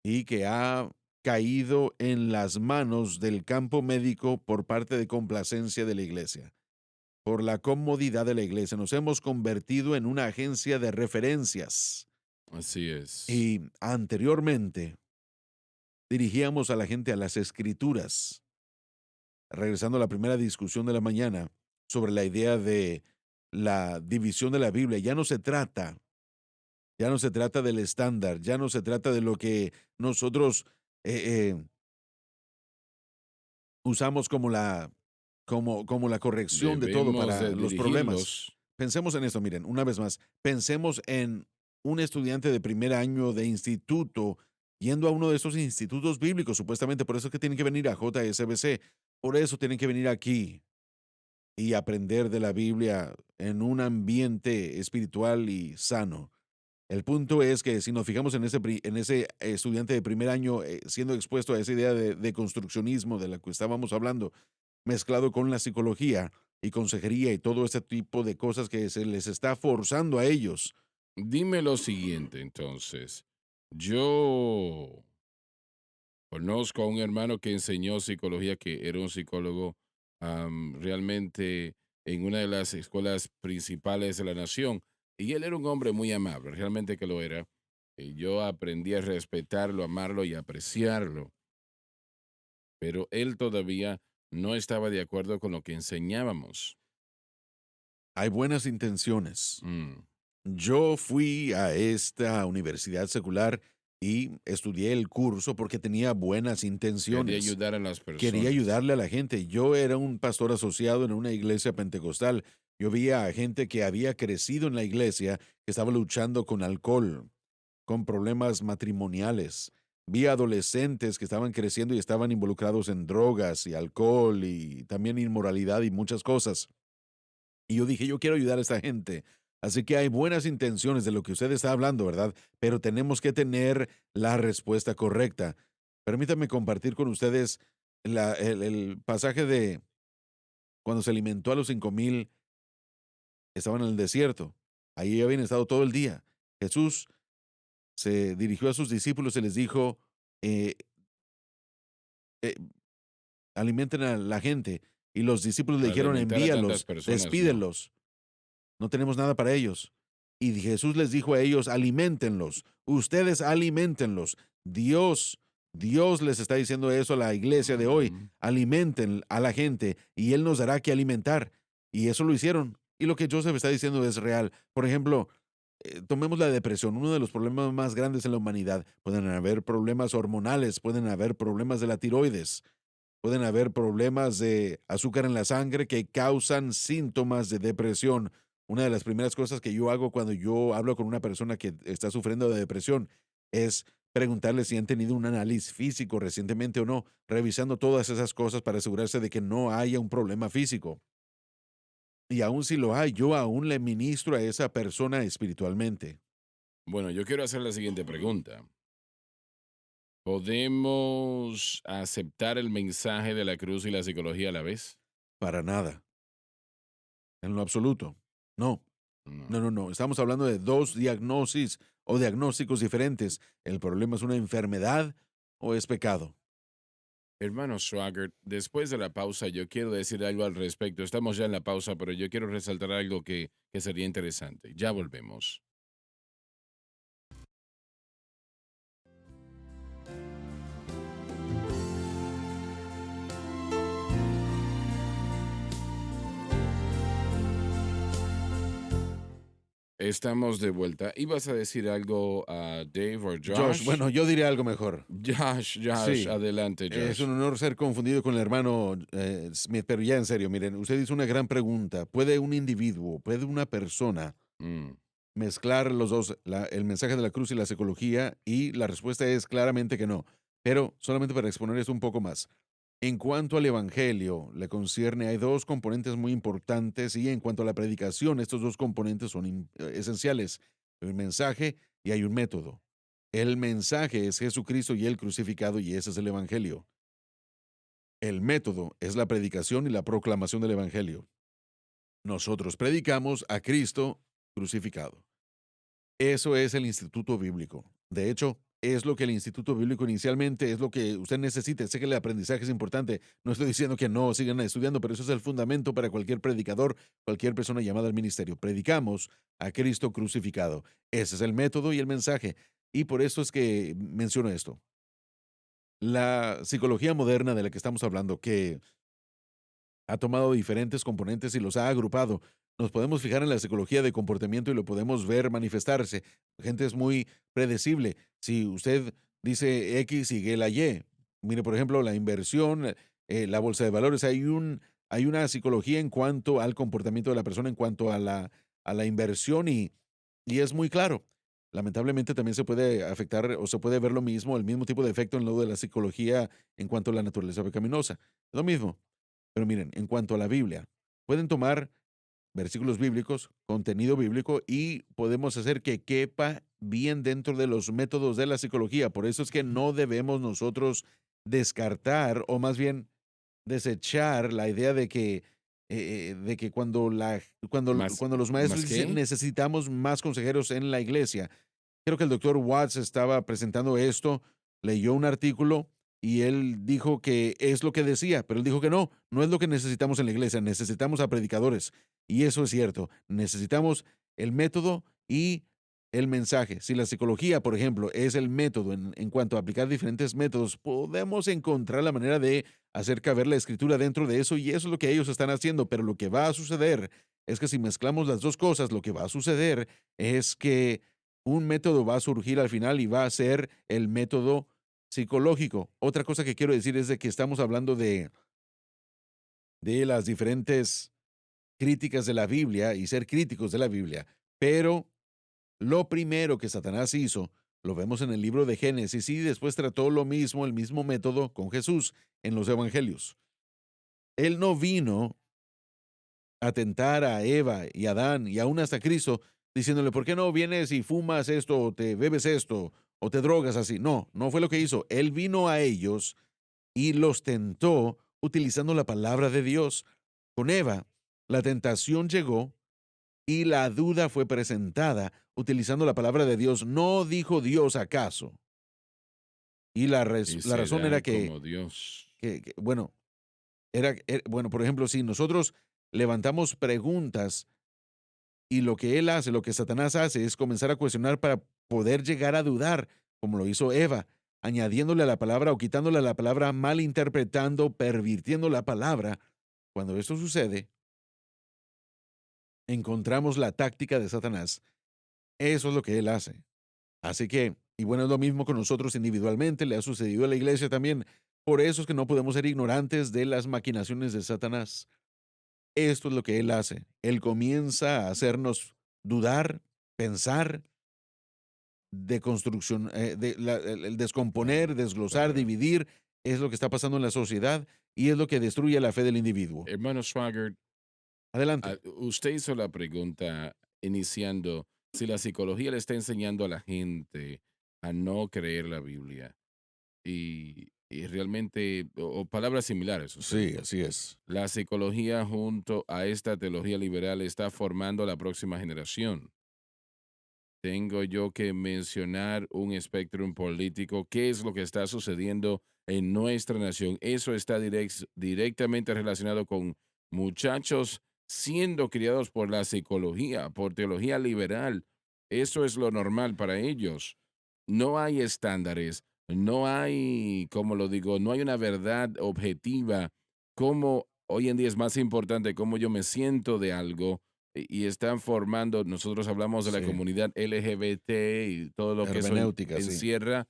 y que ha caído en las manos del campo médico por parte de complacencia de la iglesia. Por la comodidad de la iglesia nos hemos convertido en una agencia de referencias. Así es. Y anteriormente dirigíamos a la gente a las escrituras, regresando a la primera discusión de la mañana sobre la idea de la división de la Biblia. Ya no se trata del estándar, ya no se trata de lo que nosotros usamos como la corrección de todo Debemos para de los problemas. dirigirlos. Pensemos en esto, miren, una vez más, pensemos en un estudiante de primer año de instituto yendo a uno de esos institutos bíblicos, supuestamente por eso es que tienen que venir a JSBC, por eso tienen que venir aquí y aprender de la Biblia en un ambiente espiritual y sano. El punto es que si nos fijamos en ese estudiante de primer año siendo expuesto a esa idea de construccionismo de la que estábamos hablando, mezclado con la psicología y consejería y todo este tipo de cosas que se les está forzando a ellos. Dime lo siguiente, entonces. Yo conozco a un hermano que enseñó psicología, que era un psicólogo realmente en una de las escuelas principales de la nación. Y él era un hombre muy amable, realmente que lo era. Y yo aprendí a respetarlo, amarlo y apreciarlo. Pero él todavía no estaba de acuerdo con lo que enseñábamos. Hay buenas intenciones. Mm, Yo fui a esta universidad secular y estudié el curso porque tenía buenas Quería intenciones. ayudar a las Quería personas. ayudarle a la gente. Yo era un pastor asociado en una iglesia pentecostal. Yo veía a gente que había crecido en la iglesia, que estaba luchando con alcohol, con problemas matrimoniales. Vi adolescentes que estaban creciendo y estaban involucrados en drogas y alcohol y también inmoralidad y muchas cosas. Y yo dije, yo quiero ayudar a esta gente. Así que hay buenas intenciones de lo que usted está hablando, ¿verdad? Pero tenemos que tener la respuesta correcta. Permítanme compartir con ustedes el pasaje de cuando se alimentó a los 5,000, estaban en el desierto. Ahí habían estado todo el día. Jesús se dirigió a sus discípulos y les dijo, eh, eh, alimenten a la gente. Y los discípulos le Para dijeron, alimentar a tantas envíalos, personas, no. despídenlos. No tenemos nada para ellos. Y Jesús les dijo a ellos, aliméntenlos, ustedes aliméntenlos. Dios les está diciendo eso a la iglesia de hoy, Ujú. alimenten a la gente y Él nos dará que alimentar. Y eso lo hicieron. Y lo que Joseph está diciendo es real. Por ejemplo, tomemos la depresión, uno de los problemas más grandes en la humanidad. Pueden haber problemas hormonales, pueden haber problemas de la tiroides, pueden haber problemas de azúcar en la sangre que causan síntomas de depresión. Una de las primeras cosas que yo hago cuando yo hablo con una persona que está sufriendo de depresión es preguntarle si han tenido un análisis físico recientemente o no, revisando todas esas cosas para asegurarse de que no haya un problema físico. Y aún si lo hay, yo aún le ministro a esa persona espiritualmente. Bueno, yo quiero hacer la siguiente pregunta. ¿Podemos aceptar el mensaje de la cruz y la psicología a la vez? Para nada, en lo absoluto. No, No. no, no, no. Estamos hablando de dos diagnosis o diagnósticos diferentes. ¿El problema es una enfermedad o es pecado? Hermano Swagger, después de la pausa yo quiero decir algo al respecto. Estamos ya en la pausa, pero yo quiero resaltar algo que sería interesante. Ya volvemos. Estamos de vuelta. ¿Ibas a decir algo a Dave o Josh, Josh? bueno, yo diré algo mejor. Josh, Sí, adelante, es un Josh. honor ser confundido con el hermano Smith, pero ya en serio, miren, usted hizo una gran pregunta. ¿Puede un individuo, puede una persona Mm, mezclar los dos, el mensaje de la cruz y la psicología? Y la respuesta es claramente que no. Pero solamente para exponer esto un poco más. En cuanto al evangelio le concierne, hay dos componentes muy importantes y en cuanto a la predicación, estos dos componentes son esenciales. Hay un mensaje y hay un método. El mensaje es Jesucristo y el crucificado y ese es el evangelio. El método es la predicación y la proclamación del evangelio. Nosotros predicamos a Cristo crucificado. Eso es el instituto bíblico. De hecho, es lo que el instituto bíblico inicialmente es lo que usted necesita. Sé que el aprendizaje es importante. No estoy diciendo que no sigan estudiando, pero eso es el fundamento para cualquier predicador, cualquier persona llamada al ministerio. Predicamos a Cristo crucificado. Ese es el método y el mensaje. Y por eso es que menciono esto. La psicología moderna de la que estamos hablando, que ha tomado diferentes componentes y los ha agrupado. Nos podemos fijar en la psicología de comportamiento y lo podemos ver manifestarse. Gente es muy predecible. Si usted dice X, sigue la Y. Mire, por ejemplo, la inversión, la bolsa de valores. Hay una psicología en cuanto al comportamiento de la persona, en cuanto a la inversión y es muy claro. Lamentablemente también se puede afectar o se puede ver lo mismo, el mismo tipo de efecto en lo de la psicología en cuanto a la naturaleza pecaminosa. Lo mismo. Pero miren, en cuanto a la Biblia, pueden tomar versículos bíblicos, contenido bíblico y podemos hacer que quepa bien dentro de los métodos de la psicología. Por eso es que no debemos nosotros descartar o más bien desechar la idea de que ¿Más, cuando los maestros más dicen qué? necesitamos más consejeros en la iglesia. Creo que el doctor Watts estaba presentando esto, leyó un artículo y él dijo que es lo que decía, pero él dijo que no, no es lo que necesitamos en la iglesia, necesitamos a predicadores. Y eso es cierto, necesitamos el método y el mensaje. Si la psicología, por ejemplo, es el método en cuanto a aplicar diferentes métodos, podemos encontrar la manera de hacer caber la escritura dentro de eso y eso es lo que ellos están haciendo, pero lo que va a suceder es que si mezclamos las dos cosas, lo que va a suceder es que un método va a surgir al final y va a ser el método psicológico. Otra cosa que quiero decir es de que estamos hablando de las diferentes críticas de la Biblia y ser críticos de la Biblia, pero lo primero que Satanás hizo, lo vemos en el libro de Génesis y después trató lo mismo, el mismo método con Jesús en los evangelios. Él no vino a tentar a Eva y Adán y aún hasta Cristo diciéndole, ¿por qué no vienes y fumas esto o te bebes esto o te drogas así? No, no fue lo que hizo. Él vino a ellos y los tentó utilizando la palabra de Dios. Con Eva, la tentación llegó y la duda fue presentada utilizando la palabra de Dios. ¿No dijo Dios acaso? Y Y la razón era será como Dios. bueno, bueno, por ejemplo, si nosotros levantamos preguntas y lo que él hace, lo que Satanás hace es comenzar a cuestionar para poder llegar a dudar, como lo hizo Eva, añadiéndole a la palabra o quitándole a la palabra, malinterpretando, pervirtiendo la palabra. Cuando esto sucede, encontramos la táctica de Satanás. Eso es lo que él hace. Así que, y bueno, es lo mismo con nosotros individualmente, le ha sucedido a la iglesia también. Por eso es que no podemos ser ignorantes de las maquinaciones de Satanás. Esto es lo que él hace. Él comienza a hacernos dudar, pensar, deconstrucción, el descomponer, Claro, desglosar, claro. dividir, es lo que está pasando en la sociedad y es lo que destruye la fe del individuo. Hermano Swagger, Adelante. usted hizo la pregunta iniciando si la psicología le está enseñando a la gente a no creer la Biblia. Y realmente, o palabras similares, usted Sí, dijo. así es. La psicología junto a esta teología liberal está formando la próxima generación. Tengo yo que mencionar un espectro político. ¿Qué es lo que está sucediendo en nuestra nación? Eso está directamente relacionado con muchachos siendo criados por la psicología, por teología liberal. Eso es lo normal para ellos. No hay estándares, no hay, como lo digo, no hay una verdad objetiva. Como hoy en día es más importante cómo yo me siento de algo y están formando, nosotros hablamos de la Sí. comunidad LGBT y todo lo que eso Hermenéutica, sí. encierra.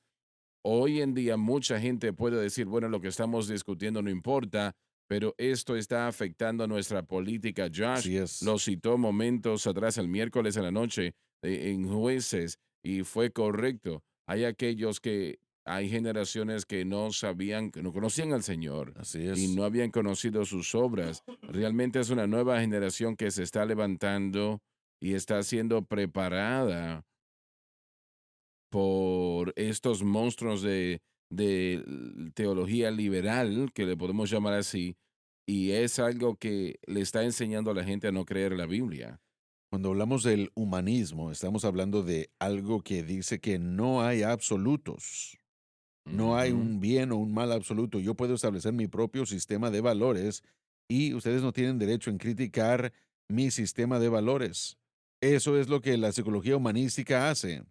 Hoy en día mucha gente puede decir, bueno, lo que estamos discutiendo no importa, pero esto está afectando nuestra política. Josh Así es. lo citó momentos atrás, el miércoles en la noche, en jueces, y fue correcto. Hay aquellos que, hay generaciones que no sabían, que no conocían al Señor Así y es. no habían conocido sus obras. Realmente es una nueva generación que se está levantando y está siendo preparada por estos monstruos de teología liberal, que le podemos llamar así, y es algo que le está enseñando a la gente a no creer la Biblia. Cuando hablamos del humanismo, estamos hablando de algo que dice que no hay absolutos. No hay Ujú. un bien o un mal absoluto. Yo puedo establecer mi propio sistema de valores y ustedes no tienen derecho en criticar mi sistema de valores. Eso es lo que la psicología humanística hace.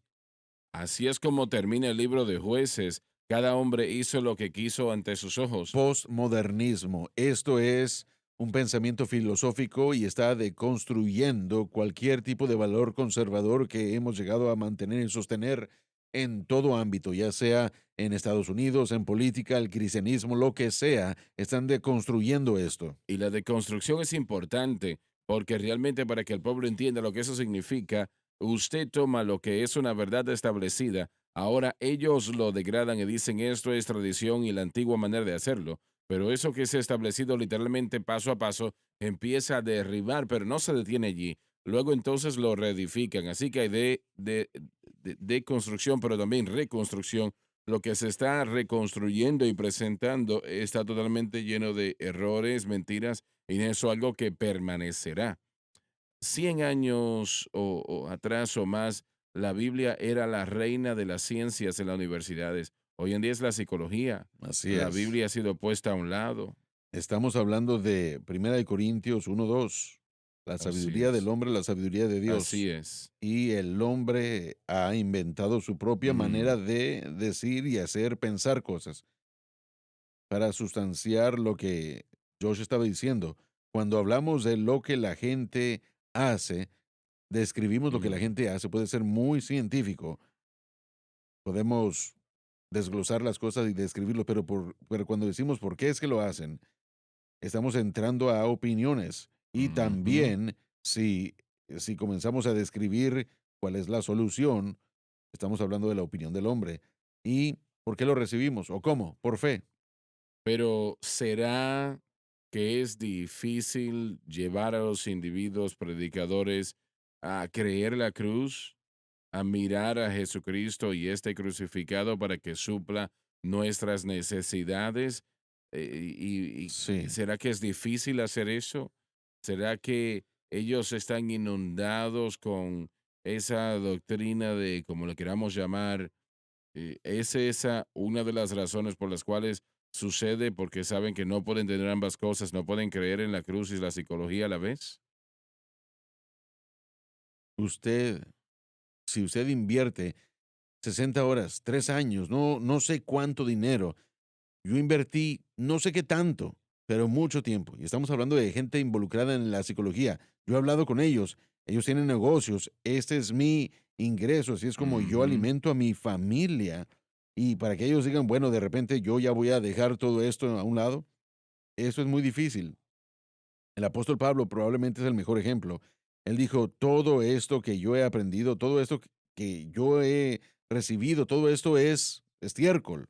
Así es como termina el libro de Jueces. Cada hombre hizo lo que quiso ante sus ojos. Postmodernismo. Esto es un pensamiento filosófico y está deconstruyendo cualquier tipo de valor conservador que hemos llegado a mantener y sostener en todo ámbito, ya sea en Estados Unidos, en política, el cristianismo, lo que sea. Están deconstruyendo esto. Y la deconstrucción es importante porque realmente para que el pueblo entienda lo que eso significa, usted toma lo que es una verdad establecida, ahora ellos lo degradan y dicen esto es tradición y la antigua manera de hacerlo, pero eso que se ha establecido literalmente paso a paso empieza a derribar, pero no se detiene allí. Luego entonces lo reedifican, así que hay de construcción, pero también reconstrucción. Lo que se está reconstruyendo y presentando está totalmente lleno de errores, mentiras, y eso es algo que permanecerá. 100 años o atrás o más, la Biblia era la reina de las ciencias en las universidades. Hoy en día es la psicología. Así La es. Biblia ha sido puesta a un lado. Estamos hablando de Primera de Corintios 1:2. La Así sabiduría del es. hombre, la sabiduría de Así Dios. es. Y el hombre ha inventado su propia manera Mm. de decir y hacer pensar cosas para sustanciar lo que Josh estaba diciendo. Cuando hablamos de lo que la gente hace, describimos lo que la Ujú. gente hace, puede ser muy científico. Podemos desglosar las cosas y describirlo, pero cuando decimos por qué es que lo hacen, estamos entrando a opiniones. Y Ujú. también, si comenzamos a describir cuál es la solución, estamos hablando de la opinión del hombre. ¿Y por qué lo recibimos? ¿O cómo? Por fe. Pero ¿será que es difícil llevar a los individuos predicadores a creer la cruz, a mirar a Jesucristo y este crucificado para que supla nuestras necesidades? ¿Y Sí. será que es difícil hacer eso? ¿Será que ellos están inundados con esa doctrina de, como le queramos llamar, ¿es esa una de las razones por las cuales sucede? Porque saben que no pueden tener ambas cosas, no pueden creer en la cruz y la psicología a la vez. Usted, si usted invierte 60 horas, 3 años, no sé cuánto dinero. Yo invertí no sé qué tanto, pero mucho tiempo. Y estamos hablando de gente involucrada en la psicología. Yo he hablado con ellos tienen negocios, este es mi ingreso, así es como yo Ujú. alimento a mi familia. Y para que ellos digan, bueno, de repente yo ya voy a dejar todo esto a un lado, eso es muy difícil. El apóstol Pablo probablemente es el mejor ejemplo. Él dijo, todo esto que yo he aprendido, todo esto que yo he recibido, todo esto es estiércol.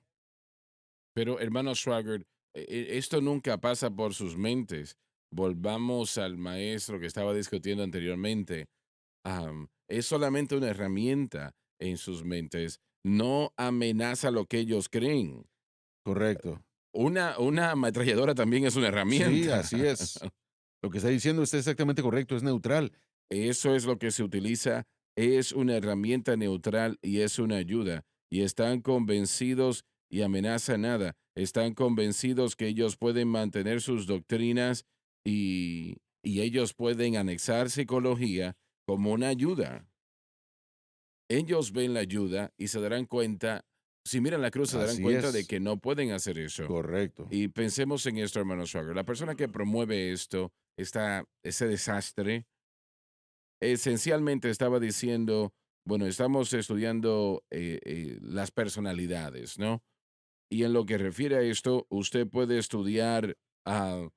Pero, hermano Schwager, esto nunca pasa por sus mentes. Volvamos al maestro que estaba discutiendo anteriormente. Es solamente una herramienta en sus mentes. No amenaza lo que ellos creen. Correcto. Una ametralladora también es una Sí, herramienta. así es. Lo que está diciendo está exactamente correcto, es neutral. Eso es lo que se utiliza. Es una herramienta neutral y es una ayuda. Y están convencidos y amenaza nada. Están convencidos que ellos pueden mantener sus doctrinas y ellos pueden anexar psicología como una ayuda. Ellos ven la ayuda y se darán cuenta, si miran la cruz, se darán Así cuenta de es. que no pueden hacer eso. Correcto. Y pensemos en esto, hermano Schwager. La persona que promueve esto, ese desastre, esencialmente estaba diciendo, bueno, estamos estudiando las personalidades, ¿no? Y en lo que refiere a esto, usted puede estudiar a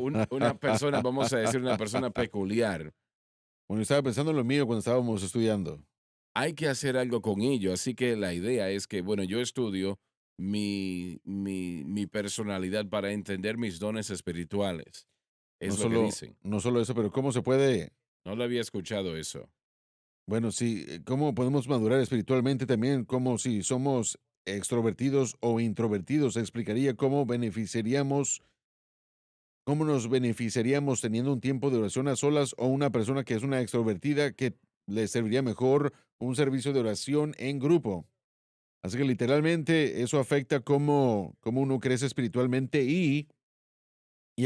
una persona, vamos a decir, una persona peculiar. Bueno, estaba pensando en lo mío cuando estábamos estudiando. Hay que hacer algo con ello. Así que la idea es que, bueno, yo estudio mi personalidad para entender mis dones espirituales. No Es lo que solo, dicen. no solo eso, pero ¿cómo se puede? No lo había escuchado eso. Bueno, sí, ¿cómo podemos madurar espiritualmente también? Como si somos extrovertidos o introvertidos. Explicaría cómo nos beneficiaríamos teniendo un tiempo de oración a solas o una persona que es una extrovertida que le serviría mejor un servicio de oración en grupo. Así que literalmente eso afecta cómo uno crece espiritualmente y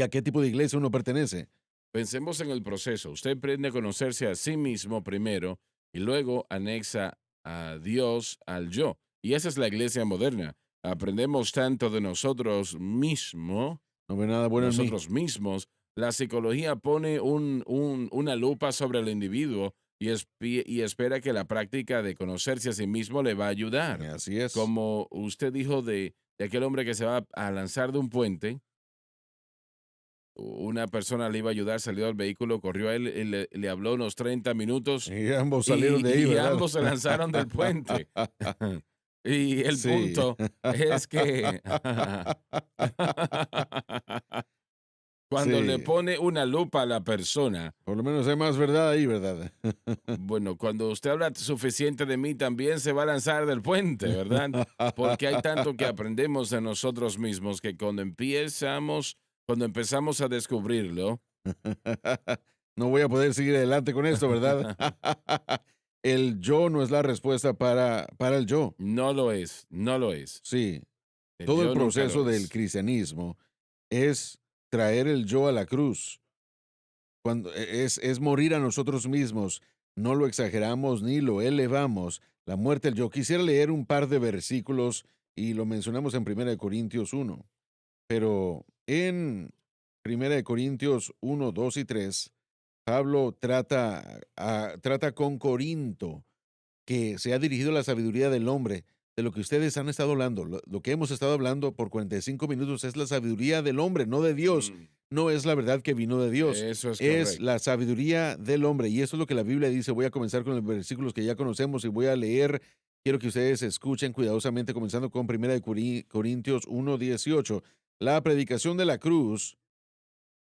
a qué tipo de iglesia uno pertenece. Pensemos en el proceso. Usted aprende a conocerse a sí mismo primero y luego anexa a Dios al yo. Y esa es la iglesia moderna. Aprendemos tanto de No ve nada bueno en mí. nosotros mismos. La psicología pone una lupa sobre el individuo y espera que la práctica de conocerse a sí mismo le va a ayudar. Así es. Como usted dijo de aquel hombre que se va a lanzar de un puente, una persona le iba a ayudar, salió al vehículo, corrió a él, y le habló unos 30 minutos Y ambos salieron de ahí, y ¿verdad? ambos se lanzaron del puente. Y el Sí. punto es que cuando le Sí. pone una lupa a la persona, Por lo menos hay más verdad ahí, ¿verdad? bueno, cuando usted habla suficiente de mí, también se va a lanzar del puente, ¿verdad? Porque hay tanto que aprendemos de nosotros mismos que cuando empezamos a descubrirlo, No voy a poder seguir adelante con esto, ¿verdad? El yo no es la respuesta para el yo. no lo es, no lo es. Sí, El todo el yo nunca lo proceso del es. cristianismo es traer el yo a la cruz. Cuando es morir a nosotros mismos. No lo exageramos ni lo elevamos. La muerte del yo. Quisiera leer un par de versículos y lo mencionamos en 1 Corintios 1. Pero en 1 Corintios 1, 2 y 3, Pablo trata con Corinto, que se ha dirigido a la sabiduría del hombre, de lo que ustedes han estado hablando. Lo que hemos estado hablando por 45 minutos es la sabiduría del hombre, no de Dios. Mm, No es la verdad que vino de Dios, eso es es correcto. la sabiduría del hombre. Y eso es lo que la Biblia dice. Voy a comenzar con los versículos que ya conocemos y voy a leer. Quiero que ustedes escuchen cuidadosamente, comenzando con 1 Corintios 1, 18. La predicación de la cruz.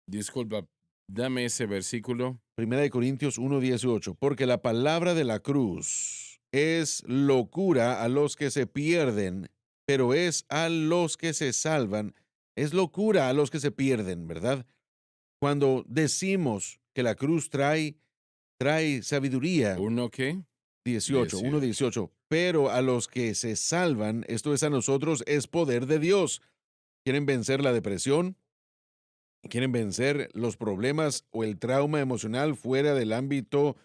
Disculpa, dame ese versículo. 1 Corintios 1, 18. Porque la palabra de la cruz es locura a los que se pierden, pero es a los que se salvan. Es locura a los que se pierden, ¿verdad? Cuando decimos que la cruz trae sabiduría. ¿Uno qué? 18, 1, 18. 18. Pero a los que se salvan, esto es a nosotros, es poder de Dios. ¿Quieren vencer la depresión? ¿Quieren vencer los problemas o el trauma emocional fuera del ámbito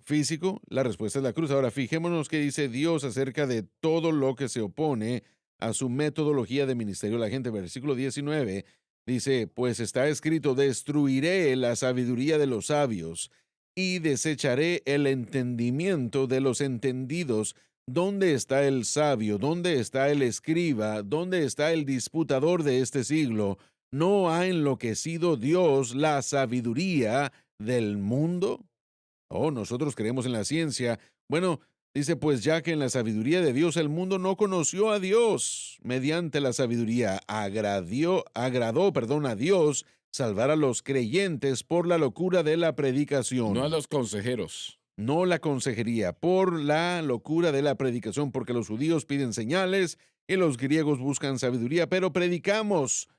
físico? La respuesta es la cruz. Ahora, fijémonos qué dice Dios acerca de todo lo que se opone a su metodología de ministerio de la gente. Versículo 19 dice, pues está escrito, destruiré la sabiduría de los sabios y desecharé el entendimiento de los entendidos. ¿Dónde está el sabio? ¿Dónde está el escriba? ¿Dónde está el disputador de este siglo? ¿No ha enloquecido Dios la sabiduría del mundo? Oh, nosotros creemos en la ciencia. Bueno, Dice, pues ya que en la sabiduría de Dios el mundo no conoció a Dios, mediante la sabiduría agradó a Dios salvar a los creyentes por la locura de la No a predicación. los consejeros. No la consejería, por la locura de la predicación, porque los judíos piden señales y los griegos buscan sabiduría, pero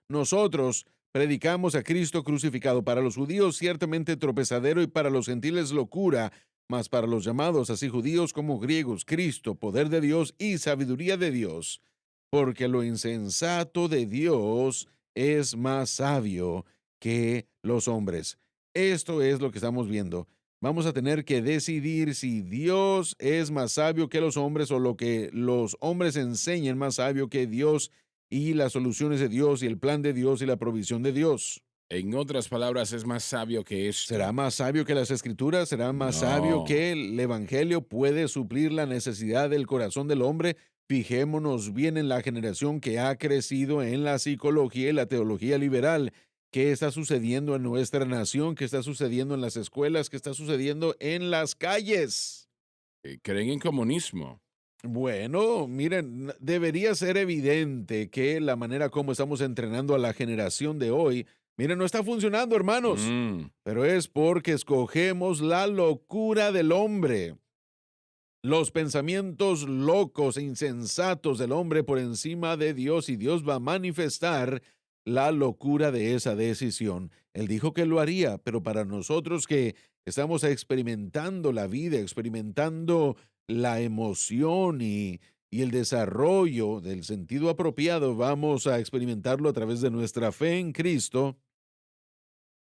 nosotros predicamos a Cristo crucificado, para los judíos ciertamente tropezadero y para los gentiles locura, mas para los llamados, así judíos como griegos, Cristo, poder de Dios y sabiduría de Dios, porque lo insensato de Dios es más sabio que los hombres. Esto es lo que estamos viendo. Vamos a tener que decidir si Dios es más sabio que los hombres o lo que los hombres enseñan más sabio que Dios y las soluciones de Dios y el plan de Dios y la provisión de Dios. En otras palabras, es más sabio que esto. ¿Será más sabio que las Escrituras? ¿Será más sabio No. que el Evangelio? ¿Puede suplir la necesidad del corazón del hombre? Fijémonos bien en la generación que ha crecido en la psicología y la teología liberal. ¿Qué está sucediendo en nuestra nación? ¿Qué está sucediendo en las escuelas? ¿Qué está sucediendo en las calles? Creen en comunismo. Bueno, miren, debería ser evidente que la manera como estamos entrenando a la generación de hoy, miren, no está funcionando, hermanos, Mm, pero es porque escogemos la locura del hombre, los pensamientos locos e insensatos del hombre por encima de Dios, y Dios va a manifestar la locura de esa decisión. Él dijo que lo haría, pero para nosotros que estamos experimentando la vida, experimentando la emoción y el desarrollo del sentido apropiado, vamos a experimentarlo a través de nuestra fe en Cristo.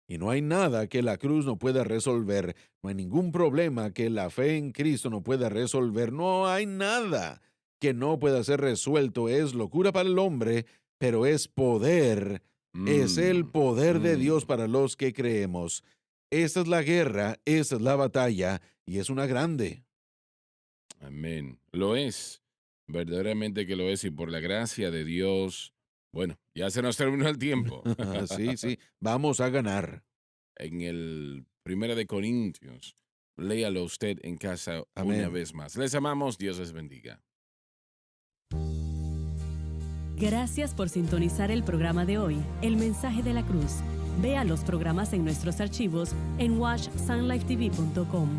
Y no hay nada que la cruz no pueda resolver, no hay ningún problema que la fe en Cristo no pueda resolver, no hay nada que no pueda ser resuelto. Es locura para el hombre, pero es el mm, poder de Dios mm. para los que creemos. Esta es la guerra, esta es la batalla, y es una grande. Amén. Lo es. Verdaderamente que lo es. Y por la gracia de Dios, bueno, ya se nos terminó el tiempo. Sí, sí, vamos a ganar. En el Primera de Corintios, léalo usted en casa una Amén. vez más. Les amamos. Dios les bendiga. Gracias por sintonizar el programa de hoy, El Mensaje de la Cruz. Vea los programas en nuestros archivos en watchsunlifetv.com.